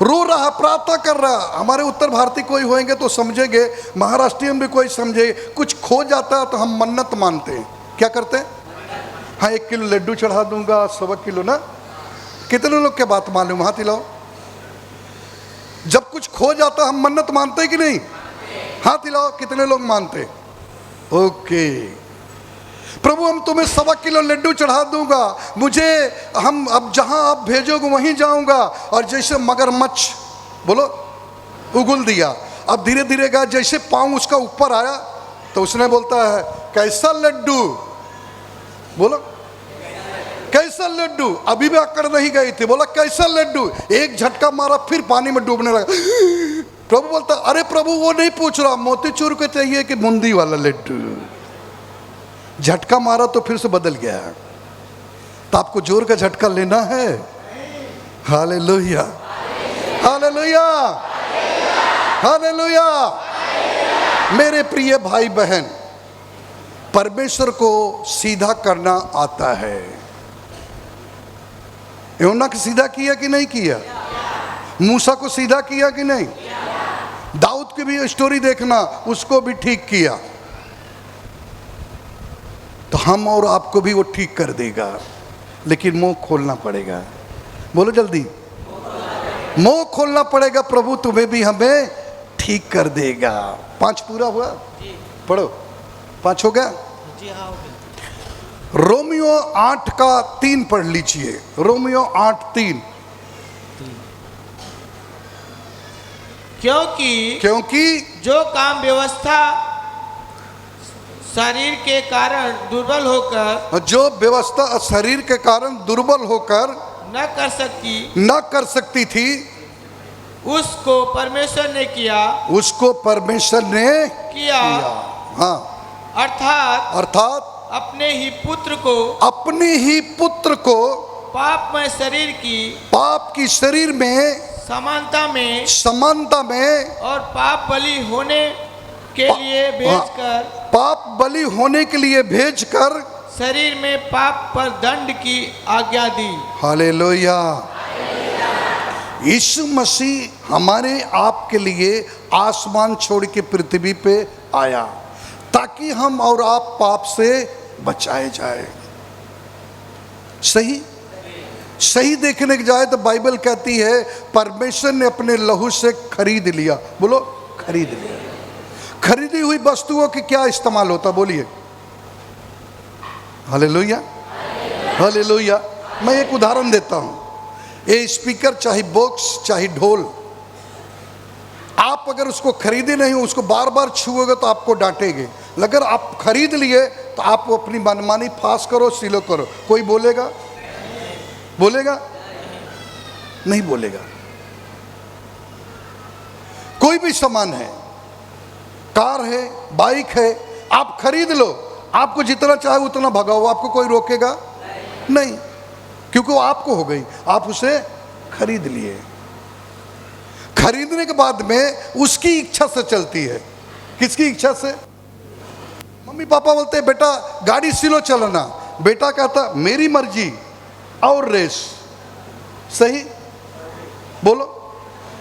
[SPEAKER 1] रो रहा, प्रार्थना कर रहा। हमारे उत्तर भारतीय कोई होंगे तो समझेंगे, महाराष्ट्रियन भी कोई समझे। कुछ खो जाता है तो हम मन्नत मानते हैं। क्या करते हैं? हाँ 1 किलो लड्डू चढ़ा दूंगा, 1.25 किलो ना। कितने लोग के बात मालूम? हाथ हिलाओ। जब कुछ खो जाता हम मन्नत मानते हैं कि नहीं? हाथ हिलाओ, कितने लोग मानते? ओके। प्रभु हम तुम्हें 1.25 किलो लड्डू चढ़ा दूंगा, मुझे हम अब जहां आप भेजोगे वहीं जाऊंगा। और जैसे मगरमच्छ, बोलो, उगल दिया। अब धीरे धीरे गया, जैसे पांव उसका ऊपर आया तो उसने बोलता है कैसा लड्डू? बोलो कैसा लड्डू? अभी भी अकड़ नहीं गई थी, बोला कैसा लड्डू? एक झटका मारा, फिर पानी में डूबने लगा। प्रभु बोलता अरे प्रभु वो नहीं पूछ रहा, मोतीचूर को चाहिए कि बूंदी वाला लड्डू? झटका मारा तो फिर से बदल गया। तो आपको जोर का झटका लेना है। Hallelujah hallelujah hallelujah. मेरे प्रिय भाई बहन, परमेश्वर को सीधा करना आता है। यूहन्ना को सीधा किया कि नहीं किया? मूसा को सीधा किया कि नहीं? दाऊद की भी स्टोरी देखना, उसको भी ठीक किया। तो हम और आपको भी वो ठीक कर देगा, लेकिन मुंह खोलना पड़ेगा। बोलो जल्दी, मुंह खोलना पड़ेगा। प्रभु तुम्हें भी हमें ठीक कर देगा। 5 पूरा हुआ? पढ़ो, 5 हो गया? रोमियो 8 का 3 पढ़ लीजिए। रोमियो 8:3। क्योंकि
[SPEAKER 2] जो काम व्यवस्था शरीर के कारण दुर्बल होकर,
[SPEAKER 1] जो व्यवस्था शरीर के कारण दुर्बल होकर
[SPEAKER 2] न कर सकती
[SPEAKER 1] थी,
[SPEAKER 2] उसको परमेश्वर ने किया।
[SPEAKER 1] उसको परमेश्वर ने किया। हाँ, अर्थात
[SPEAKER 2] अपने ही
[SPEAKER 1] पुत्र को
[SPEAKER 2] पाप
[SPEAKER 1] की शरीर में समानता में
[SPEAKER 2] और पाप बलि होने के लिए भेजकर शरीर में पाप पर दंड की आज्ञा दी।
[SPEAKER 1] हालेलुया। यीशु मसीह हमारे आपके लिए आसमान छोड़ के पृथ्वी पे आया ताकि हम और आप पाप से बचाए जाए। सही देखने की जाए तो बाइबल कहती है परमेश्वर ने अपने लहू से खरीद लिया। बोलो खरीद लिया। खरीदी हुई वस्तुओं की क्या इस्तेमाल होता? बोलिए हालेलुया हालेलुया। मैं एक उदाहरण देता हूं, ये स्पीकर चाहे बॉक्स चाहे ढोल, आप अगर उसको खरीदे नहीं, उसको बार बार छुओगे तो आपको डांटेंगे। अगर आप खरीद लिए तो आप अपनी मनमानी फास करो, सिलो करो, कोई बोलेगा? बोलेगा? नहीं बोलेगा। कोई भी सामान है, कार है, बाइक है, आप खरीद लो, आपको जितना चाहे उतना भगाओ, आपको कोई रोकेगा नहीं, क्योंकि वो आपको हो गई, आप उसे खरीद लिए। खरीदने के बाद में उसकी इच्छा से चलती है। किसकी इच्छा से? मम्मी पापा बोलते हैं बेटा गाड़ी स्लो चलाना, बेटा कहता मेरी मर्जी और रेस। सही बोलो,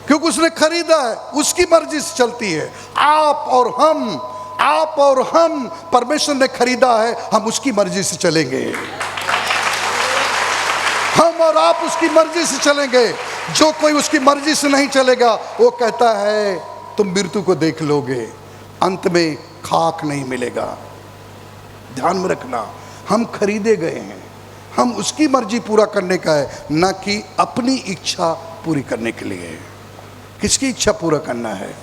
[SPEAKER 1] क्योंकि उसने खरीदा है, उसकी मर्जी से चलती है। आप और हम परमेश्वर ने खरीदा है, हम उसकी मर्जी से चलेंगे। हम और आप उसकी मर्जी से चलेंगे। जो कोई उसकी मर्जी से नहीं चलेगा, वो कहता है तुम मृत्यु को देख लोगे, अंत में खाक नहीं मिलेगा। ध्यान में रखना, हम खरीदे गए हैं, हम उसकी मर्जी पूरा करने का है, ना कि अपनी इच्छा पूरी करने के लिए। किसकी इच्छा पूरा करना है?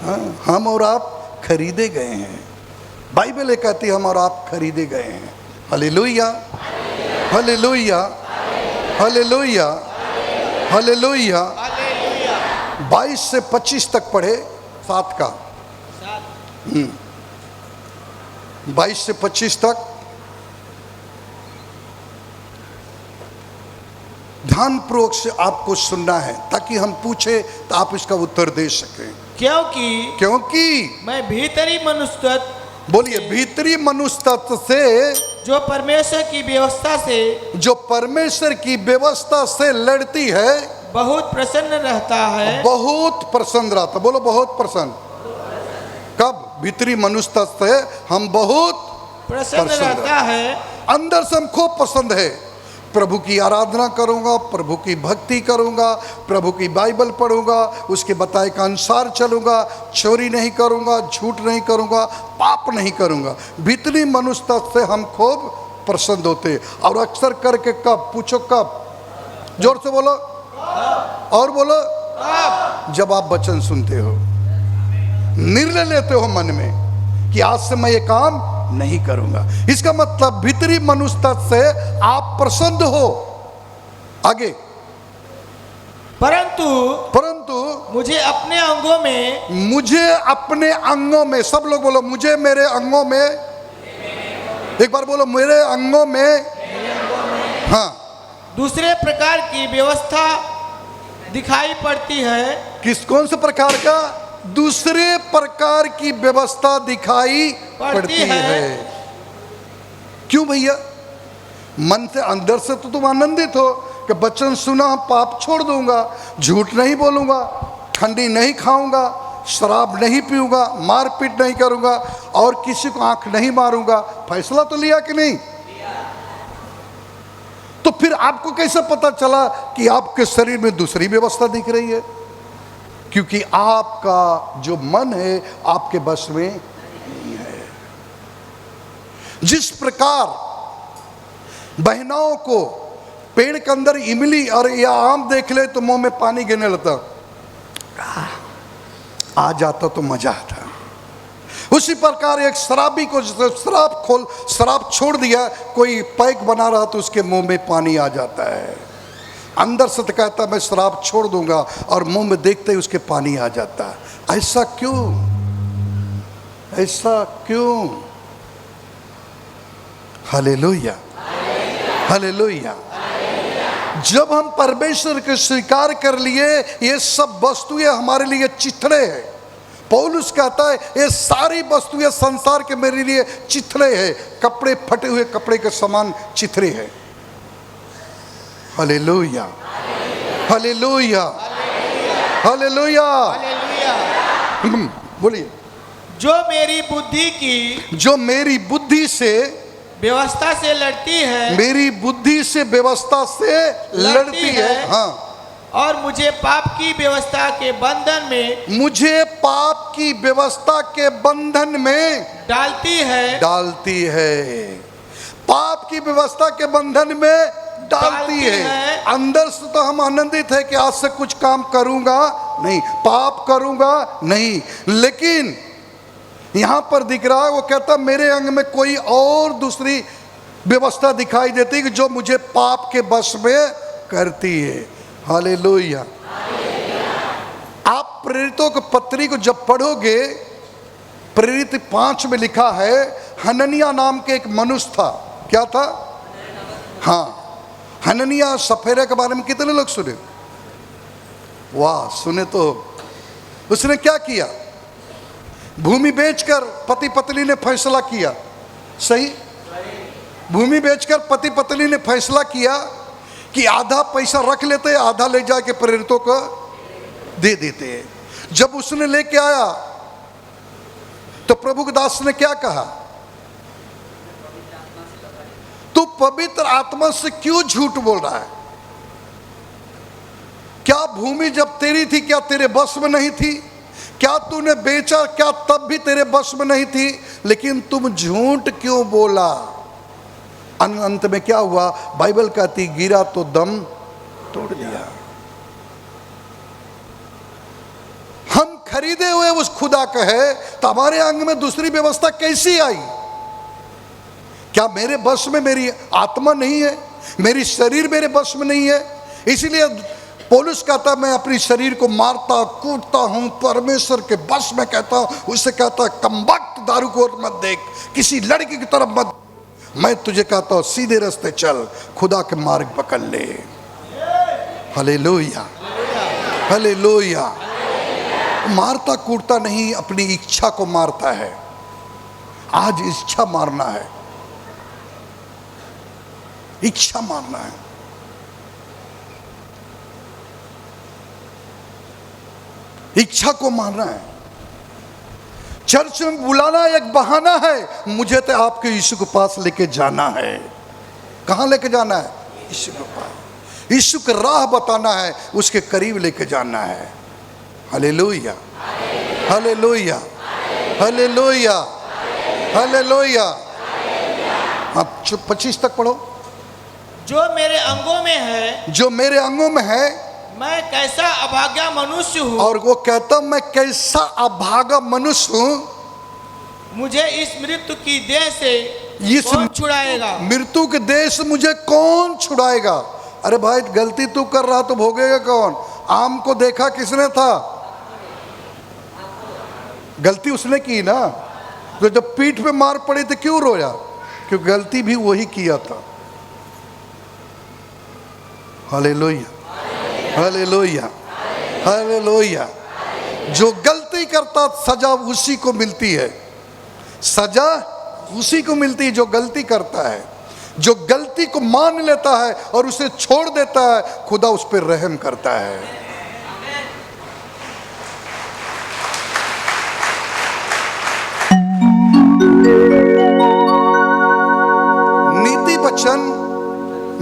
[SPEAKER 1] हाँ, हम और आप खरीदे गए हैं। बाइबल ये कहती है हम और आप खरीदे गए हैं। Hallelujah, hallelujah, hallelujah, hallelujah. 22 से 25 तक पढ़े, 7 का 22 से 25 तक ध्यानपूर्वक से आपको सुनना है, ताकि हम पूछे तो आप इसका उत्तर दे सकें। क्योंकि
[SPEAKER 2] मैं भीतरी मनुष्य तत्व,
[SPEAKER 1] बोलिए, भीतरी मनुष्य तत्व से
[SPEAKER 2] जो परमेश्वर की व्यवस्था से लड़ती है, बहुत प्रसन्न रहता है।
[SPEAKER 1] बहुत प्रसन्न रहता, बोलो बहुत प्रसन्न। कब? भीतरी मनुष्य तत्व से हम बहुत
[SPEAKER 2] प्रसन्न रहता है।
[SPEAKER 1] अंदर से हम खूब पसंद है, प्रभु की आराधना करूंगा, प्रभु की भक्ति करूंगा, प्रभु की बाइबल पढ़ूंगा, उसके बताए के अनुसार चलूंगा, चोरी नहीं करूंगा, झूठ नहीं करूंगा, पाप नहीं करूंगा। भीतरी मनुष्य तत्व से हम खूब प्रसन्न होते। और अक्सर करके कब? पूछो कब? जोर से बोलो और बोलो। जब आप वचन सुनते हो, निर्णय लेते हो मन में कि आज से मैं ये काम नहीं करूंगा। इसका मतलब भीतरी मनुष्य तत्व से आप प्रसन्न हो। आगे, परंतु
[SPEAKER 2] मुझे अपने अंगों में, सब लोग बोलो मुझे मेरे अंगों में, एक बार बोलो मेरे अंगों में, हाँ, दूसरे प्रकार की व्यवस्था दिखाई पड़ती है।
[SPEAKER 1] कौन से प्रकार का? दूसरे प्रकार की व्यवस्था दिखाई पड़ती है। क्यों भैया? मन से अंदर से तो तुम आनंदित हो कि वचन सुना, पाप छोड़ दूंगा, झूठ नहीं बोलूंगा, ठंडी नहीं खाऊंगा, शराब नहीं पीऊंगा, मारपीट नहीं करूंगा, और किसी को आंख नहीं मारूंगा। फैसला तो लिया कि नहीं? तो फिर आपको कैसे पता चला कि आपके शरीर में दूसरी व्यवस्था दिख रही है? क्योंकि आपका जो मन है आपके बस में नहीं है। जिस प्रकार बहनाओं को पेड़ के अंदर इमली और या आम देख ले तो मुंह में पानी गिरने लगता, आ जाता तो मजा आता, उसी प्रकार एक शराबी को शराब छोड़ दिया, कोई पैक बना रहा तो उसके मुंह में पानी आ जाता है। अंदर से तो कहता मैं शराब छोड़ दूंगा, और मुंह में देखते ही उसके पानी आ जाता है। ऐसा क्यों? ऐसा क्यों? Hallelujah, hallelujah. जब हम परमेश्वर के स्वीकार कर लिए, ये सब वस्तुएं हमारे लिए चिथड़े हैं। पौलुस कहता है ये सारी वस्तुएं संसार के मेरे लिए चिथड़े हैं, कपड़े फटे हुए कपड़े के समान चिथड़े हैं। Hallelujah, hallelujah, hallelujah. बोलिए,
[SPEAKER 2] जो मेरी बुद्धि से व्यवस्था से लड़ती है,
[SPEAKER 1] मेरी बुद्धि से व्यवस्था से लड़ती है, हाँ,
[SPEAKER 2] और मुझे पाप की व्यवस्था के बंधन में डालती है।
[SPEAKER 1] पाप की व्यवस्था के बंधन में डालती है।
[SPEAKER 2] है।
[SPEAKER 1] अंदर से तो हम आनंदित है कि आज से कुछ काम करूंगा नहीं, पाप करूंगा नहीं, लेकिन यहां पर दिख रहा है, वो कहता मेरे अंग में कोई और दूसरी व्यवस्था दिखाई देती कि जो मुझे पाप के वश में करती है। हालेलुया। आप प्रेरितों की पत्री को जब पढ़ोगे, प्रेरित 5 में लिखा है, हननिया नाम के एक मनुष्य था। क्या था? हाँ, हननिया सफेरा के बारे में कितने लोग सुने? वाह, सुने तो। उसने क्या किया? भूमि बेचकर पति पत्नी ने फैसला किया, सही? भूमि बेचकर पति पत्नी ने फैसला किया कि आधा पैसा रख लेते हैं, आधा ले जाके प्रेरितों को दे देते हैं। जब उसने लेके आया तो प्रभु के दास ने क्या कहा? तू पवित्र आत्मा से क्यों झूठ बोल रहा है? क्या भूमि जब तेरी थी क्या तेरे बस में नहीं थी? क्या तूने बेचा क्या तब भी तेरे बस में नहीं थी? लेकिन तुम झूठ क्यों बोला? अंत में क्या हुआ? बाइबल कहती गिरा तो दम तोड़ दिया। हम खरीदे हुए उस खुदा का है तो हमारे अंग में दूसरी व्यवस्था कैसी आई? क्या मेरे बस में मेरी आत्मा नहीं है? मेरी शरीर मेरे बस में नहीं है? इसीलिए पौलुस कहता मैं अपनी शरीर को मारता कूटता हूं, परमेश्वर के बस में कहता हूं। उससे कहता कमबख्त दारू को मत देख, किसी लड़की की तरफ मत, मैं तुझे कहता हूं सीधे रास्ते चल, खुदा के मार्ग पकड़ ले। Hallelujah, hallelujah. मारता कूटता नहीं, अपनी इच्छा को मारता है। आज इच्छा मारना है, इच्छा मारना है। इच्छा को मारना है। चर्च में बुलाना एक बहाना है, मुझे तो आपके यीशु के पास लेके जाना है। कहां लेके जाना है? यीशु के पास। यीशु की राह बताना है, उसके करीब लेके जाना है। Hallelujah, hallelujah, hallelujah, hallelujah. आप 25 तक पढ़ो।
[SPEAKER 2] जो मेरे अंगों में है,
[SPEAKER 1] जो मेरे अंगों में है,
[SPEAKER 2] मैं कैसा अभागा मनुष्य हूँ।
[SPEAKER 1] और वो कहता मैं कैसा अभागा मनुष्य हूँ,
[SPEAKER 2] मुझे इस मृत्यु की देह से
[SPEAKER 1] इस
[SPEAKER 2] कौन छुड़ाएगा?
[SPEAKER 1] मृत्यु के देह से मुझे कौन छुड़ाएगा? अरे भाई, गलती तू कर रहा तो भोगेगा कौन? आम को देखा किसने था? गलती उसने की ना। तो जब पीठ पे मार पड़ी तो क्यों रोया? क्योंकि गलती भी वही किया था। Hallelujah, hallelujah, hallelujah. जो गलती करता सजा उसी को मिलती है। सजा उसी को मिलती है जो गलती करता है। जो गलती को मान लेता है और उसे छोड़ देता है, खुदा उस पर रहम करता है। नीति वचन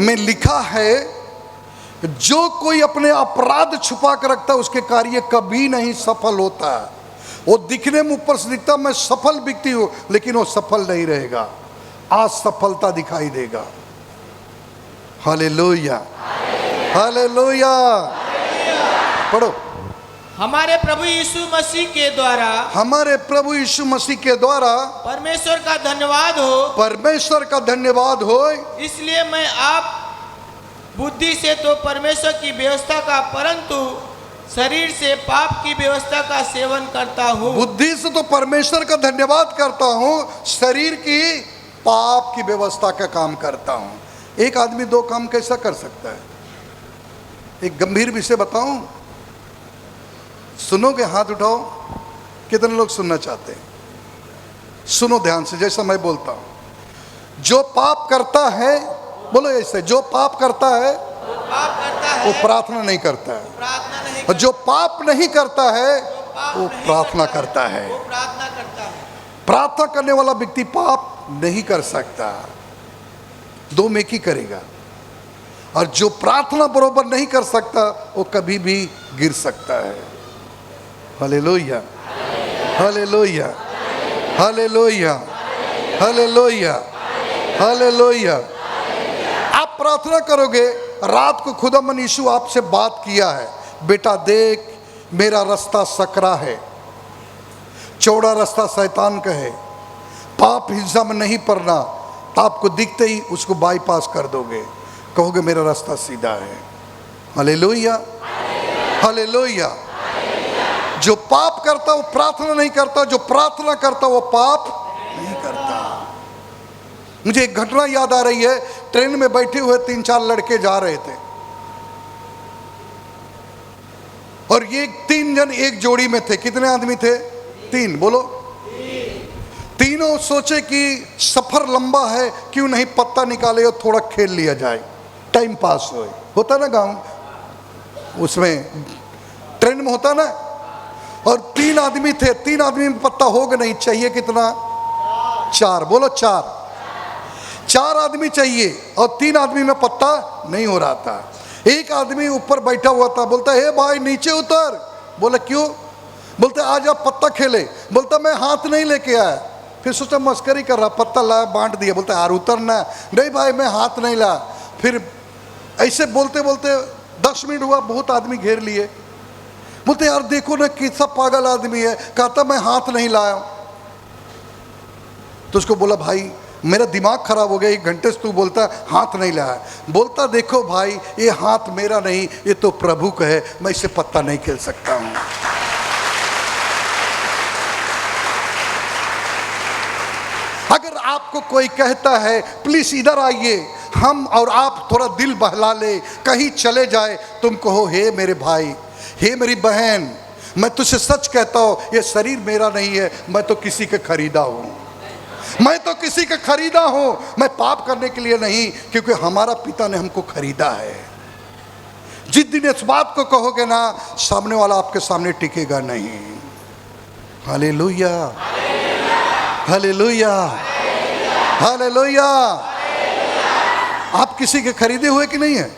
[SPEAKER 1] में लिखा है, जो कोई अपने अपराध छुपा कर रखता है उसके कार्य कभी नहीं सफल होता है। वो दिखने में ऊपर से दिखता मैं सफल व्यक्ति हूं, लेकिन वो सफल नहीं रहेगा। असफलता दिखाई देगा। Hallelujah, hallelujah. पढ़ो।
[SPEAKER 2] हमारे प्रभु यीशु मसीह के द्वारा,
[SPEAKER 1] हमारे प्रभु यीशु मसीह के द्वारा
[SPEAKER 2] परमेश्वर का धन्यवाद हो।
[SPEAKER 1] परमेश्वर का धन्यवाद हो।
[SPEAKER 2] इसलिए मैं आप बुद्धि से तो परमेश्वर की व्यवस्था का, परंतु शरीर से पाप की व्यवस्था का सेवन करता हूँ।
[SPEAKER 1] बुद्धि से तो परमेश्वर का धन्यवाद करता हूँ, शरीर की पाप की व्यवस्था का काम करता हूँ। एक आदमी दो काम कैसा कर सकता है? एक गंभीर विषय बताऊं? सुनोगे? हाथ उठाओ। कितने लोग सुनना चाहते हैं? सुनो ध्यान से, जैसा मैं बोलता हूं। जो पाप करता है, बोलो ऐसे, जो पाप करता है वो प्रार्थना नहीं करता है,
[SPEAKER 2] प्रार्थना नहीं
[SPEAKER 1] और जो पाप नहीं करता है वो प्रार्थना करता है। प्रार्थना करने वाला व्यक्ति पाप नहीं कर सकता, दो में की करेगा। और जो प्रार्थना बरोबर नहीं कर सकता वो कभी भी गिर सकता है। Hallelujah, hallelujah, hallelujah, hallelujah, hallelujah. आप आप प्रार्थना करोगे, रात को खुदावन यीशु आपसे बात किया है, बेटा देख मेरा रास्ता सकरा है, चौड़ा रास्ता शैतान का है, पाप हिंसा में नहीं पड़ना, आपको दिखते ही उसको बाईपास कर दोगे, कहोगे मेरा रास्ता सीधा है। Hallelujah, hallelujah. जो पाप करता वो प्रार्थना नहीं करता, जो प्रार्थना करता वो पाप नहीं करता। मुझे एक घटना याद आ रही है, ट्रेन में बैठे हुए 3-4 लड़के जा रहे थे और ये 3 जन एक जोड़ी में थे। कितने आदमी थे? 3। बोलो। तीनों सोचे कि सफर लंबा है, क्यों नहीं पत्ता निकाले और थोड़ा खेल लिया जाए, टाइम पास हो। होता ना गांव उसमें ट्रेन में होता ना। और 3 आदमी थे, 3 आदमी में पत्ता होगा नहीं, चाहिए कितना? 4। बोलो 4 आदमी चाहिए और 3 आदमी में पत्ता नहीं हो रहा था। एक आदमी ऊपर बैठा हुआ था, बोलता हे भाई नीचे उतर। बोला क्यों? बोलते आज आप पत्ता खेले। बोलता मैं हाथ नहीं लेके आया। फिर सोचा मस्करी कर रहा, पत्ता लाया बांट दिया। बोलता यार उतरना। नहीं भाई मैं हाथ नहीं लाया। फिर ऐसे बोलते बोलते 10 मिनट हुआ, बहुत आदमी घेर लिए। बोलते यार देखो ना कितना पागल आदमी है, कहता मैं हाथ नहीं लाया। तो उसको बोला भाई मेरा दिमाग खराब हो गया, 1 घंटे से तू बोलता हाथ नहीं लाया। बोलता देखो भाई ये हाथ मेरा नहीं, ये तो प्रभु का है, मैं इसे पत्ता नहीं खेल सकता हूं। अगर आपको कोई कहता है प्लीज इधर आइए, हम और आप थोड़ा दिल बहला ले, कहीं चले जाए, तुम कहो हे मेरे भाई, हे मेरी बहन, मैं तुझसे सच कहता हूं ये शरीर मेरा नहीं है, मैं तो किसी का खरीदा हूं, मैं तो किसी का खरीदा हूं। मैं पाप करने के लिए नहीं, क्योंकि हमारा पिता ने हमको खरीदा है। जिस दिन इस बात को कहोगे ना, सामने वाला आपके सामने टिकेगा नहीं। Hallelujah, hallelujah, hallelujah. आप किसी के खरीदे हुए कि नहीं है?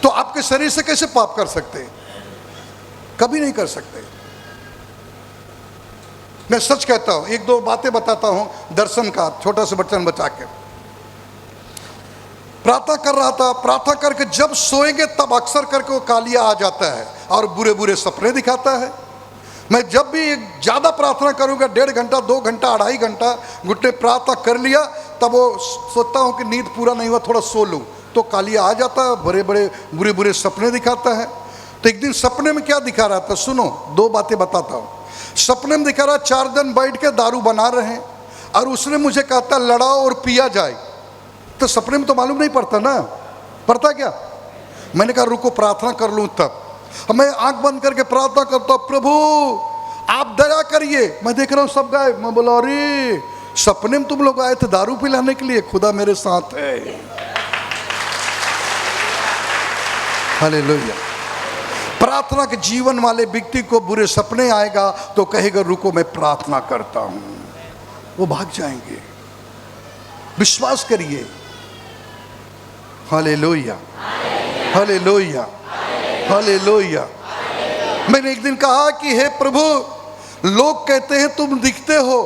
[SPEAKER 1] तो आपके शरीर से कैसे पाप कर सकते हैं? कभी नहीं कर सकते। मैं सच कहता हूं, 1-2 बातें बताता हूं दर्शन का, छोटा सा बच्चन बचा के। प्रार्थना कर रहा था, प्रार्थना करके जब सोएंगे तब अक्सर करके वो कालिया आ जाता है और बुरे बुरे सपने दिखाता है। मैं जब भी ज़्यादा प्रार्थना करूंगा, 1.5 घंटा 2 घंटा 2.5 घंटा घुटने प्रार्थना कर लिया, तब वो सोचता हूं कि नींद पूरा नहीं हुआ, थोड़ा सो लूं, तो कालिया आ जाता है, बड़े बड़े बुरे बुरे सपने दिखाता है। तो एक दिन सपने में क्या दिखा रहा था, सुनो 2 बातें बताता हूं। सपने में दिखा रहा 4 जन बैठ के दारू बना रहे हैं और उसने मुझे कहता लड़ाओ और पिया जाए। तो सपने में तो मालूम नहीं पड़ता ना, पड़ता क्या? मैंने कहा रुको प्रार्थना कर लूं। तब मैं आंख बंद करके प्रार्थना करता हूं, प्रभु आप दया करिए। मैं देख रहा हूं सब गायब। मैं बोला अरे सपने में तुम लोग आए थे दारू पिलाने के लिए, खुदा मेरे साथ है। हालेलुया। प्रार्थना के जीवन वाले व्यक्ति को बुरे सपने आएगा तो कहेगा रुको मैं प्रार्थना करता हूं, वो भाग जाएंगे। विश्वास करिए। Hallelujah, hallelujah, hallelujah. मैंने एक दिन कहा कि हे प्रभु, लोग कहते हैं तुम दिखते हो,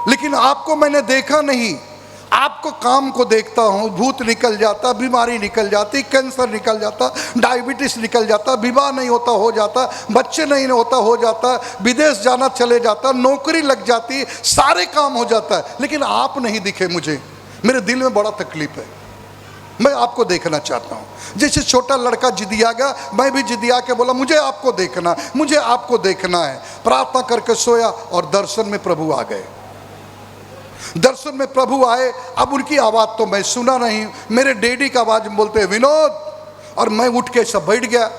[SPEAKER 1] लेकिन आपको मैंने देखा नहीं। आपको काम को देखता हूँ, भूत निकल जाता, बीमारी निकल जाती, कैंसर निकल जाता, डायबिटीज निकल जाता, विवाह नहीं होता हो जाता, बच्चे नहीं होता हो जाता, विदेश जाना चले जाता, नौकरी लग जाती, सारे काम हो जाता है, लेकिन आप नहीं दिखे मुझे। मेरे दिल में बड़ा तकलीफ है, मैं आपको देखना चाहता हूँ। जैसे छोटा लड़का जिदिया गया, मैं भी जिदिया के बोला मुझे आपको देखना, मुझे आपको देखना है। प्रार्थना करके सोया और दर्शन में प्रभु आ गए। दर्शन में प्रभु आए। अब उनकी आवाज़ तो मैं सुना नहीं, मेरे डैडी का आवाज़ बोलते हैं विनोद, और मैं उठ के सब बैठ गया।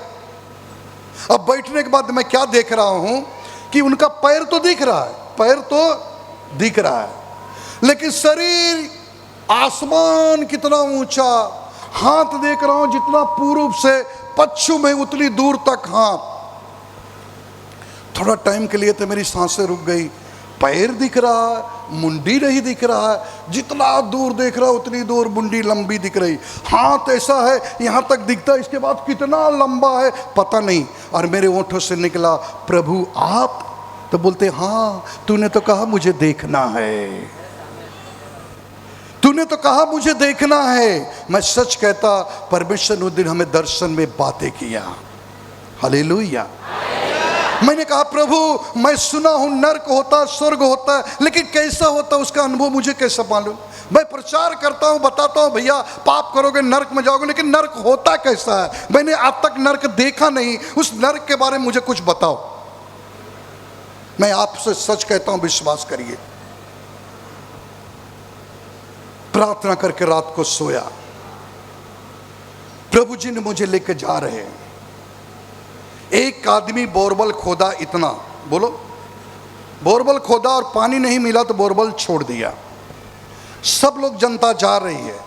[SPEAKER 1] अब बैठने के बाद मैं क्या देख रहा हूँ कि उनका पैर तो दिख रहा है, पैर तो दिख रहा है, लेकिन शरीर आसमान कितना ऊंचा, हाथ देख रहा हूँ जितना पूर्व से पश्चिम में उतनी दूर तक हाथ। थोड़ा टाइम के लिए तो मेरी सांसें रुक गई। पैर दिख रहा है, मुंडी नहीं दिख रहा है, जितना दूर देख रहा है उतनी दूर मुंडी लंबी दिख रही, हाथ ऐसा है यहाँ तक दिखता है, इसके बाद कितना लंबा है पता नहीं। और मेरे ओंठों से निकला प्रभु आप? तो बोलते हाँ, तूने तो कहा मुझे देखना है, तूने तो कहा मुझे देखना है। मैं सच कहता, परमेश्वर ने उस दिन हमें दर्शन में बातें किया। हालेलुया। मैंने कहा प्रभु मैं सुना हूं नरक होता, स्वर्ग होता है, लेकिन कैसा होता उसका अनुभव मुझे कैसा मालूम। मैं प्रचार करता हूं, बताता हूं भैया पाप करोगे नरक में जाओगे, लेकिन नरक होता कैसा है? मैंने आज तक नरक देखा नहीं, उस नरक के बारे में मुझे कुछ बताओ। मैं आपसे सच कहता हूं, विश्वास करिए। प्रार्थना करके रात को सोया, प्रभु जी ने मुझे लेकर जा रहे हैं। एक आदमी बोरवेल खोदा, इतना बोलो, बोरवेल खोदा और पानी नहीं मिला तो बोरवेल छोड़ दिया। सब लोग जनता जा रही है,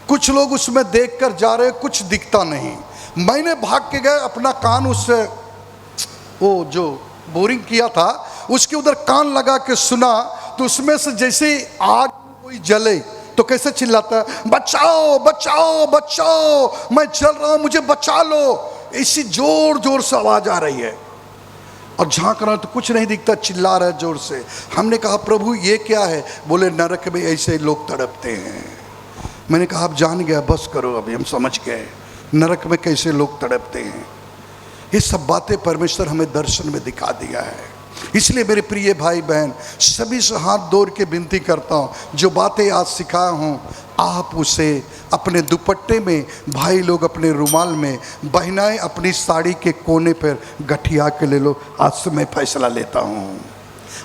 [SPEAKER 1] कुछ लोग उसमें देखकर जा रहे, कुछ दिखता नहीं। मैंने भाग के गए, अपना कान उससे, वो जो बोरिंग किया था उसके उधर कान लगा के सुना, तो उसमें से जैसे आग कोई जले तो कैसे चिल्लाता है, बचाओ बचाओ बचाओ, मैं जल रहा हूं, मुझे बचा लो। इसी जोर जोर से आवाज आ रही है और झांक रहा तो कुछ नहीं दिखता, चिल्ला रहा है जोर से। हमने कहा प्रभु ये क्या है? बोले नरक में ऐसे लोग तड़पते हैं। मैंने कहा आप जान गया, बस करो, अभी हम समझ गए नरक में कैसे लोग तड़पते हैं। ये सब बातें परमेश्वर हमें दर्शन में दिखा दिया है। इसलिए मेरे प्रिय भाई बहन, सभी से हाथ जोड़ के विनती करता हूँ, जो बातें आज सिखाया हूँ आप उसे अपने दुपट्टे में, भाई लोग अपने रुमाल में, बहनाएं अपनी साड़ी के कोने पर गठिया के ले लो। आज से मैं फैसला लेता हूँ,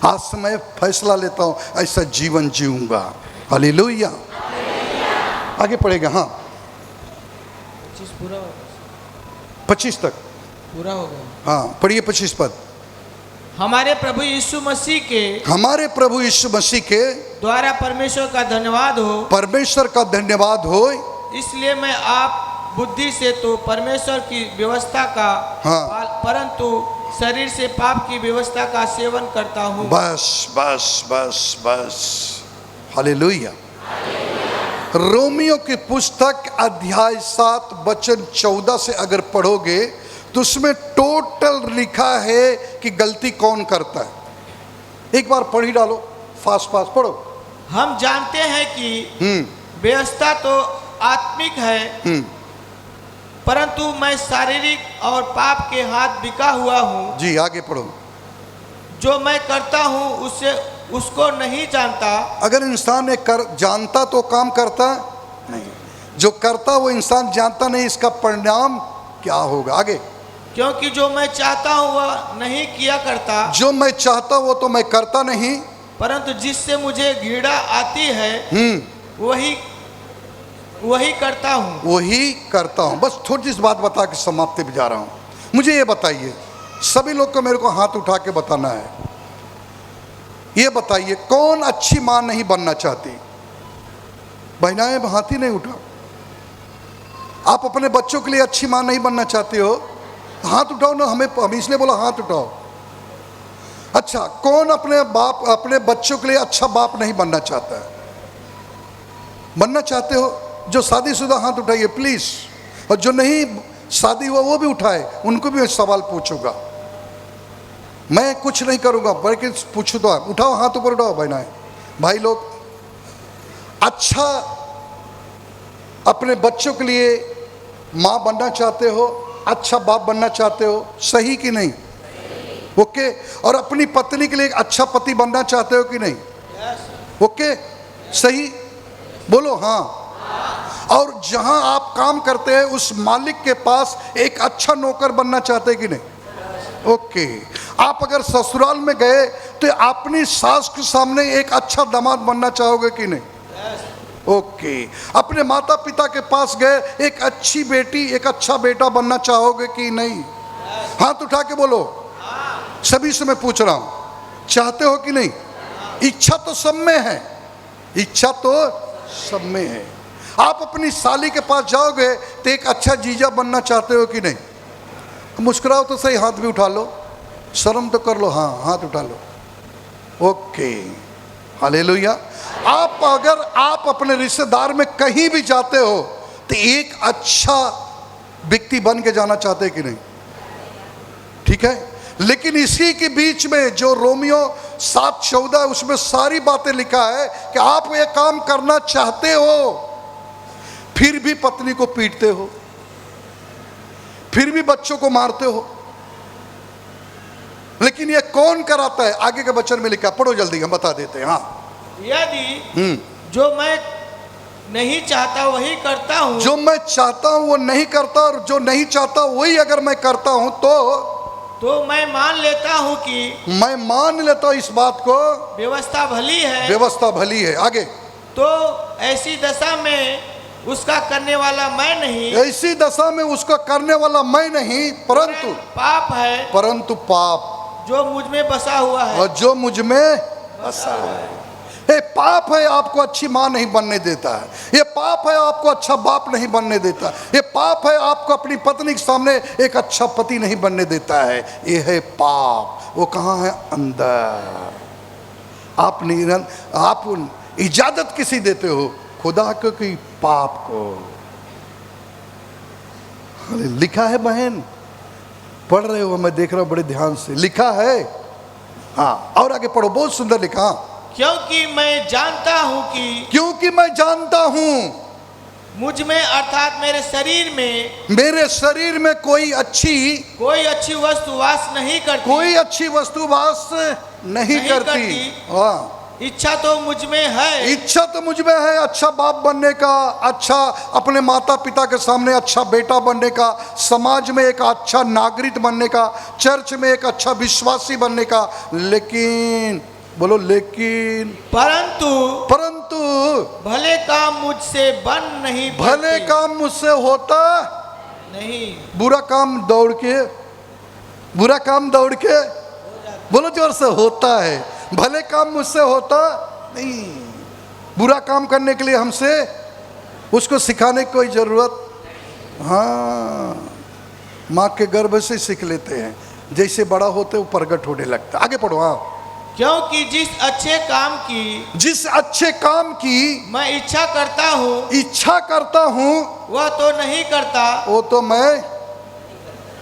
[SPEAKER 1] आज से मैं फैसला लेता हूँ, ऐसा जीवन जीऊँगा। हालेलुया। आगे पढ़ेगा। हाँ
[SPEAKER 2] 25 पूरा हो गया,
[SPEAKER 1] 25 तक
[SPEAKER 2] पूरा हो गया।
[SPEAKER 1] हाँ पढ़िए 25 पद।
[SPEAKER 2] हमारे प्रभु यीशु मसीह के,
[SPEAKER 1] हमारे प्रभु यीशु मसीह के
[SPEAKER 2] द्वारा परमेश्वर का धन्यवाद हो,
[SPEAKER 1] परमेश्वर का धन्यवाद हो।
[SPEAKER 2] इसलिए मैं आप बुद्धि से तो परमेश्वर की व्यवस्था का,
[SPEAKER 1] हाँ।
[SPEAKER 2] परंतु शरीर से पाप की व्यवस्था का सेवन करता हूँ।
[SPEAKER 1] बस बस बस बस। हालेलुया। रोमियो की पुस्तक अध्याय 7 वचन 14 से अगर पढ़ोगे तो उसमें टोटल लिखा है कि गलती कौन करता है। एक बार पढ़ ही डालो, फास्ट फास्ट पढ़ो।
[SPEAKER 2] हम जानते हैं कि व्यवस्था तो आत्मिक है, परंतु मैं शारीरिक और पाप के हाथ बिका हुआ हूँ।
[SPEAKER 1] जी आगे पढ़ो।
[SPEAKER 2] जो मैं करता हूँ उससे उसको नहीं जानता।
[SPEAKER 1] अगर इंसान ने जानता तो काम करता नहीं, जो करता वो इंसान जानता नहीं, इसका परिणाम क्या होगा? आगे।
[SPEAKER 2] क्योंकि जो मैं चाहता हूँ वह नहीं किया करता,
[SPEAKER 1] जो मैं चाहता वो तो मैं करता नहीं,
[SPEAKER 2] परंतु जिससे मुझे घृणा आती है वही करता हूँ।
[SPEAKER 1] वही करता हूँ। बस थोड़ी सी बात बता के समाप्ति पे जा रहा हूँ। मुझे ये बताइए, सभी लोग को मेरे को हाथ उठा के बताना है, ये बताइए कौन अच्छी माँ नहीं बनना चाहती? बहनाएं हाथ ही नहीं उठा। आप अपने बच्चों के लिए अच्छी माँ नहीं बनना चाहते हो? हाथ उठाओ ना। हम इसलिए बोला हाथ उठाओ। अच्छा, कौन अपने बच्चों के लिए अच्छा बाप नहीं बनना चाहता है? बनना चाहते हो? जो शादीशुदा हाथ उठाइए प्लीज, और जो नहीं शादी हुआ वो भी उठाए, उनको भी मैं सवाल पूछूंगा। मैं कुछ नहीं करूंगा बल्कि पूछू तो आप उठाओ, हाथ ऊपर उठाओ। बहनाएं भाई लोग, अच्छा अपने बच्चों के लिए माँ बनना चाहते हो, अच्छा बाप बनना चाहते हो, सही कि नहीं? ओके। और अपनी पत्नी के लिए एक अच्छा पति बनना चाहते हो कि नहीं? ओके, सही बोलो। हाँ। और जहां आप काम करते हैं उस मालिक के पास एक अच्छा नौकर बनना चाहते हैं कि नहीं? ओके। आप अगर ससुराल में गए तो अपनी सास के सामने एक अच्छा दामाद बनना चाहोगे कि नहीं? ओके। अपने माता पिता के पास गए, एक अच्छी बेटी, एक अच्छा बेटा बनना चाहोगे कि नहीं? हाथ उठा के बोलो। सभी से मैं पूछ रहा हूं, चाहते हो कि नहीं? इच्छा तो सब में है, इच्छा तो सब में है। आप अपनी साली के पास जाओगे तो एक अच्छा जीजा बनना चाहते हो कि नहीं? मुस्कुराओ तो सही, हाथ भी उठा लो, शर्म तो कर लो। हाँ हाथ उठा लो। Okay, hallelujah. अगर आप अपने रिश्तेदार में कहीं भी जाते हो तो एक अच्छा व्यक्ति बन के जाना चाहते हैं कि नहीं? ठीक है। लेकिन इसी के बीच में जो रोमियो 7:14 उसमें सारी बातें लिखा है कि आप ये काम करना चाहते हो, फिर भी पत्नी को पीटते हो, फिर भी बच्चों को मारते हो। लेकिन ये कौन कराता है? आगे के वचन में लिखा, पढ़ो जल्दी, हम बता देते हैं। हाँ,
[SPEAKER 2] यदि जो मैं नहीं चाहता वही करता हूँ,
[SPEAKER 1] जो मैं चाहता हूं वो नहीं करता, और जो नहीं चाहता वही अगर मैं करता हूं
[SPEAKER 2] तो मैं मान लेता हूँ कि
[SPEAKER 1] मैं मान लेता हूं इस बात को,
[SPEAKER 2] व्यवस्था भली है।
[SPEAKER 1] व्यवस्था भली है। आगे,
[SPEAKER 2] तो ऐसी दशा में उसका करने वाला मैं नहीं,
[SPEAKER 1] ऐसी दशा में उसका करने वाला मैं नहीं, परंतु पाप
[SPEAKER 2] जो मुझ में बसा हुआ है।
[SPEAKER 1] और जो मुझ में बसा है। ये पाप है, आपको अच्छी माँ नहीं बनने देता है। ये पाप है, आपको अच्छा बाप नहीं बनने देता। ये पाप है, आपको अपनी पत्नी के सामने एक अच्छा पति नहीं बनने देता है। ये है पाप। वो कहाँ है? अंदर। आप इजाजत किसी देते हो? खुदा को कि पाप को। लिखा है बहन, पढ़ रहे हो? मैं देख रहा हूं बड़े ध्यान से। लिखा है, हाँ, और आगे पढ़ो, बहुत सुंदर लिखा।
[SPEAKER 2] क्योंकि मैं जानता हूँ मुझ में अर्थात मेरे शरीर में कोई अच्छी वस्तु वास नहीं करती,
[SPEAKER 1] कोई अच्छी वस्तु वास नहीं करती। हाँ,
[SPEAKER 2] इच्छा तो मुझ में है,
[SPEAKER 1] इच्छा तो मुझ में है अच्छा बाप बनने का, अच्छा अपने माता पिता के सामने अच्छा बेटा बनने का, समाज में एक अच्छा नागरिक बनने का, चर्च में एक अच्छा विश्वासी बनने का। लेकिन बोलो, लेकिन परंतु
[SPEAKER 2] भले काम मुझसे बन नहीं पड़ते।
[SPEAKER 1] भले काम मुझसे होता
[SPEAKER 2] नहीं,
[SPEAKER 1] बुरा काम दौड़ के बोलो जोर से, होता है। भले काम मुझसे होता नहीं। बुरा काम करने के लिए हमसे उसको सिखाने की कोई जरूरत, हाँ, माँ के गर्भ से सीख लेते हैं, जैसे बड़ा होते वो प्रगट होने लगता। आगे पढ़ो। हाँ,
[SPEAKER 2] क्योंकि जिस अच्छे काम की मैं इच्छा करता हूँ वह तो नहीं करता,
[SPEAKER 1] वो तो मैं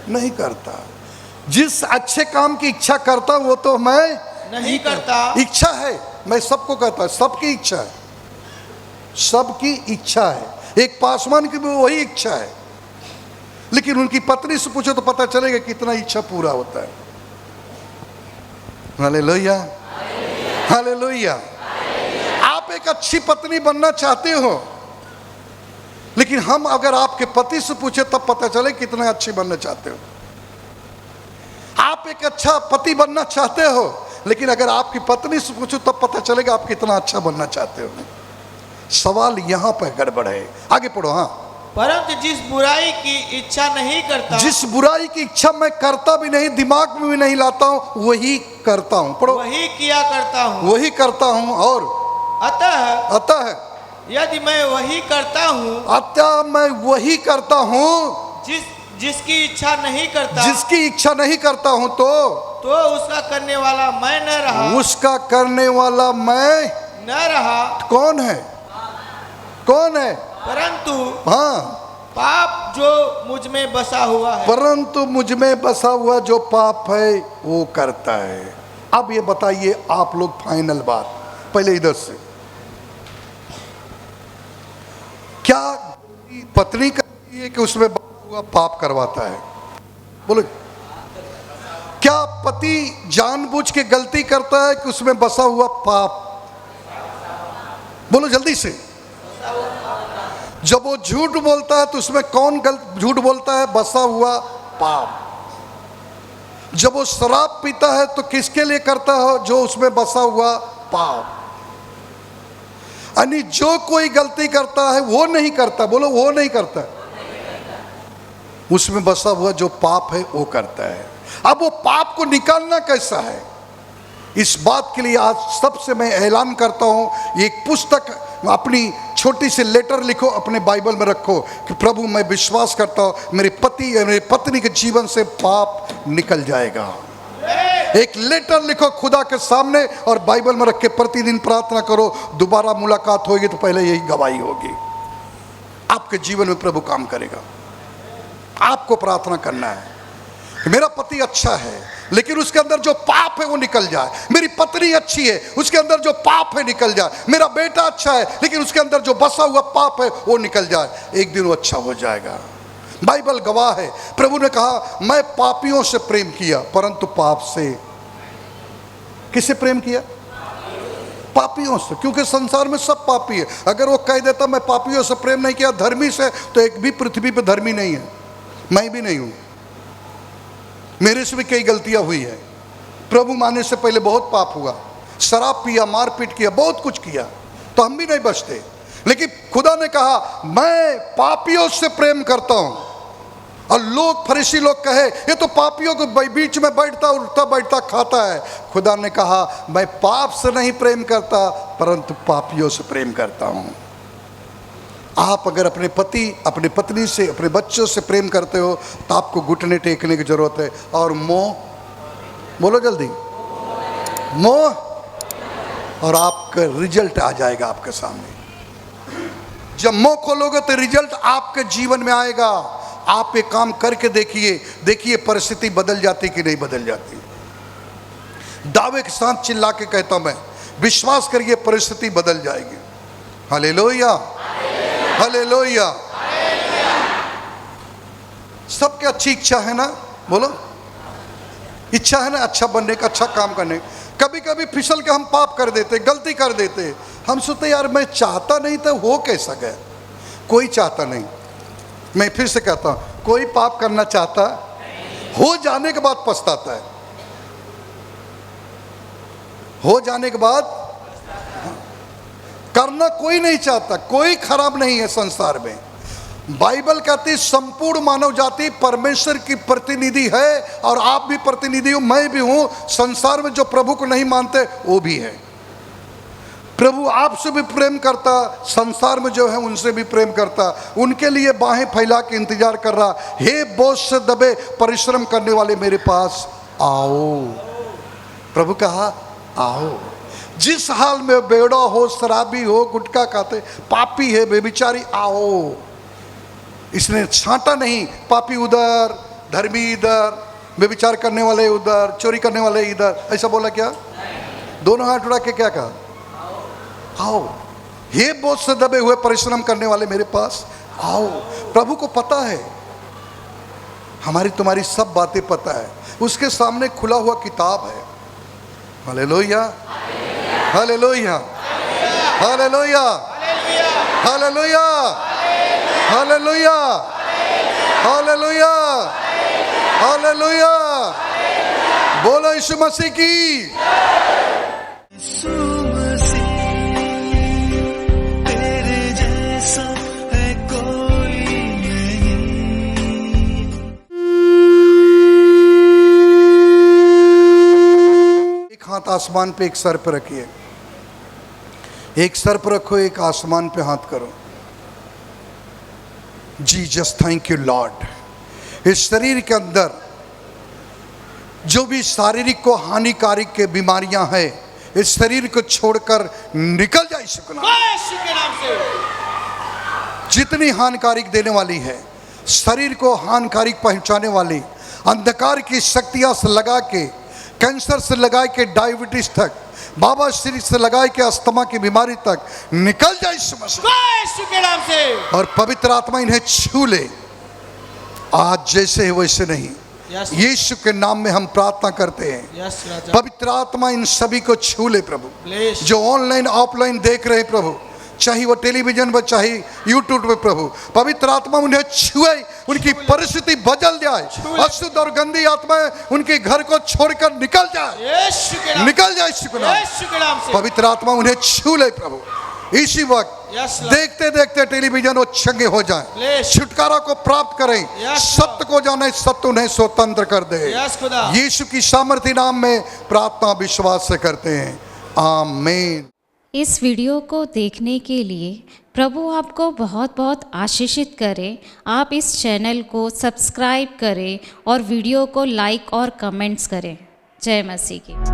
[SPEAKER 1] नहीं करता। जिस अच्छे काम की इच्छा करता हूँ वो तो मैं
[SPEAKER 2] नहीं करता।
[SPEAKER 1] इच्छा है, मैं सबको कहता, सबकी इच्छा है, सबकी इच्छा है। एक पासवान की भी वही इच्छा है, लेकिन उनकी पत्नी से पूछो तो पता चलेगा कितना इच्छा पूरा होता है। Hallelujah, hallelujah. आप एक अच्छी पत्नी बनना चाहते हो, लेकिन हम अगर आपके पति से पूछे तब पता चले कितना अच्छी बनना चाहते हो। आप एक अच्छा पति बनना चाहते हो, लेकिन अगर आपकी पत्नी से पूछो तब पता चलेगा आप कितना अच्छा बनना चाहते हो। सवाल यहाँ पर गड़बड़ है। आगे पढ़ो। हाँ,
[SPEAKER 2] परंतु जिस बुराई की इच्छा नहीं करता,
[SPEAKER 1] जिस बुराई की इच्छा मैं करता भी नहीं, दिमाग में भी नहीं लाता हूँ, वही करता हूँ। पढ़ो,
[SPEAKER 2] वही किया करता हूँ,
[SPEAKER 1] वही करता हूँ। और
[SPEAKER 2] अतः यदि मैं वही करता हूँ जिसकी इच्छा नहीं करता
[SPEAKER 1] हूँ तो
[SPEAKER 2] उसका करने वाला मैं न रहा,
[SPEAKER 1] उसका करने वाला मैं
[SPEAKER 2] न रहा।
[SPEAKER 1] कौन है?
[SPEAKER 2] परंतु
[SPEAKER 1] हाँ,
[SPEAKER 2] पाप जो मुझ में बसा हुआ है,
[SPEAKER 1] परंतु मुझ में बसा हुआ जो पाप है वो करता है। अब ये बताइए आप लोग, फाइनल बात, पहले इधर से, क्या पत्नी करती है कि उसमें बसा हुआ पाप करवाता है? बोलो, क्या पति जानबूझ के गलती करता है कि उसमें बसा हुआ पाप? बोलो जल्दी से। जब वो झूठ बोलता है तो उसमें कौन झूठ बोलता है? बसा हुआ पाप। जब वो शराब पीता है तो किसके लिए करता है? जो उसमें बसा हुआ पाप। यानी जो कोई गलती करता है वो नहीं करता, बोलो वो नहीं करता, उसमें बसा हुआ जो पाप है वो करता है। अब वो पाप को निकालना कैसा है? इस बात के लिए आज सबसे मैं ऐलान करता हूं, एक पुस्तक अपनी छोटी सी लेटर लिखो, अपने बाइबल में रखो कि प्रभु मैं विश्वास करता हूं मेरे पति या मेरी पत्नी के जीवन से पाप निकल जाएगा। एक लेटर लिखो खुदा के सामने और बाइबल में रख के प्रतिदिन प्रार्थना करो। दोबारा मुलाकात होगी तो पहले यही गवाही होगी, आपके जीवन में प्रभु काम करेगा। आपको प्रार्थना करना है कि मेरा पति अच्छा है, लेकिन उसके अंदर जो पाप है वो निकल जाए। मेरी पत्नी अच्छी है, उसके अंदर जो पाप है निकल जाए। मेरा बेटा अच्छा है, लेकिन उसके अंदर जो बसा हुआ पाप है वो निकल जाए। एक दिन वो अच्छा हो जाएगा। बाइबल गवाह है, प्रभु ने कहा मैं पापियों से प्रेम किया परंतु पाप से। किससे प्रेम किया? पापियों से, क्योंकि संसार में सब पापी है। अगर वो कह देता मैं पापियों से प्रेम नहीं किया, धर्मी से, तो एक भी पृथ्वी पे धर्मी नहीं है। मैं भी नहीं हूं, मेरे से भी कई गलतियां हुई है। प्रभु मानने से पहले बहुत पाप हुआ, शराब पिया, मारपीट किया, बहुत कुछ किया, तो हम भी नहीं बचते। लेकिन खुदा ने कहा मैं पापियों से प्रेम करता हूं। और लोग, फरीसी लोग कहे ये तो पापियों के बीच में बैठता, उठता बैठता खाता है। खुदा ने कहा मैं पाप से नहीं प्रेम करता परंतु पापियों से प्रेम करता हूं। आप अगर अपने पति, अपने पत्नी से, अपने बच्चों से प्रेम करते हो तो आपको घुटने टेकने की जरूरत है। और मोह, बोलो जल्दी, मोह, और आपका रिजल्ट आ जाएगा आपके सामने। जब मोह खोलोगे तो रिजल्ट आपके जीवन में आएगा। आप एक काम करके देखिए परिस्थिति बदल जाती कि नहीं बदल जाती। दावे के साथ चिल्ला के कहता हूं मैं, विश्वास करिए परिस्थिति बदल जाएगी। Hallelujah, hallelujah. सबके अच्छी इच्छा है ना, बोलो, इच्छा है ना अच्छा बनने का, अच्छा काम करने। कभी कभी फिसल के हम पाप कर देते, गलती कर देते। हम सोचते यार मैं चाहता नहीं था, हो कैसा गया? कोई चाहता नहीं। मैं फिर से कहता हूं, कोई पाप करना चाहता, हो जाने के बाद पछताता है। हो जाने के बाद करना कोई नहीं चाहता। कोई खराब नहीं है संसार में। बाइबल कहती है संपूर्ण मानव जाति परमेश्वर की प्रतिनिधि है, और आप भी प्रतिनिधि हो, मैं भी हूं। संसार में जो प्रभु को नहीं मानते वो भी है। प्रभु आपसे भी प्रेम करता, संसार में जो है उनसे भी प्रेम करता। उनके लिए बाहें फैला के इंतजार कर रहा, हे बोझ से दबे परिश्रम करने वाले मेरे पास आओ। प्रभु कहा आओ। जिस हाल में बेड़ा हो, शराबी हो, गुटखा खाते, पापी है, बेबिचारी, आओ। इसने छांटा नहीं, पापी उधर, धर्मी इधर, बेविचार करने वाले उधर, चोरी करने वाले इधर। ऐसा बोला क्या? दोनों हाथ उठा के क्या कहा? आओ। हे बोझ से दबे हुए परिश्रम करने वाले मेरे पास आओ। प्रभु को पता है, हमारी तुम्हारी सब बातें पता है। उसके सामने खुला हुआ किताब है। Hallelujah, hallelujah, hallelujah, hallelujah, hallelujah, hallelujah, hallelujah. बोलो यीशु मसीह की। हाथ आसमान पे, एक सर पे रखिए। एक सर पे रखो, एक आसमान पे हाथ करो। Jesus thank you Lord. इस शरीर के अंदर जो भी शारीरिक को हानिकारक के बीमारियां हैं, इस शरीर को छोड़कर निकल जाए यीशु के नाम से। जितनी हानिकारक देने वाली है, शरीर को हानिकारक पहुंचाने वाली अंधकार की शक्तियां से लगा के, कैंसर से लगा के डायबिटीज तक, बाबा श्री से लगा के अस्थमा की बीमारी तक निकल जाए यीशु के नाम से। और पवित्र आत्मा इन्हें छू ले, आज जैसे है वैसे नहीं। यीशु के नाम में हम प्रार्थना करते हैं। पवित्र आत्मा इन सभी को छू ले प्रभु। जो ऑनलाइन ऑफलाइन देख रहे हैं प्रभु, चाहे वो टेलीविजन पर, चाहे यूट्यूब पे प्रभु, पवित्र आत्मा उन्हें छुए, उनकी परिस्थिति बदल जाए। अशुद्ध और गंदी आत्माएं उनके घर को छोड़कर निकल जाए, निकल जाए यीशु के नाम से। पवित्र आत्मा उन्हें छू ले प्रभु। इसी वक्त देखते देखते टेलीविजन वो छंगे हो जाए, छुटकारा को प्राप्त करें, सत्य को जाने, सत्य उन्हें स्वतंत्र कर दे। यीशु की सामर्थ्य नाम में प्रार्थना विश्वास से करते हैं, आमीन।
[SPEAKER 4] इस वीडियो को देखने के लिए प्रभु आपको बहुत बहुत आशीषित करे। आप इस चैनल को सब्सक्राइब करें और वीडियो को लाइक और कमेंट्स करें। जय मसीह की।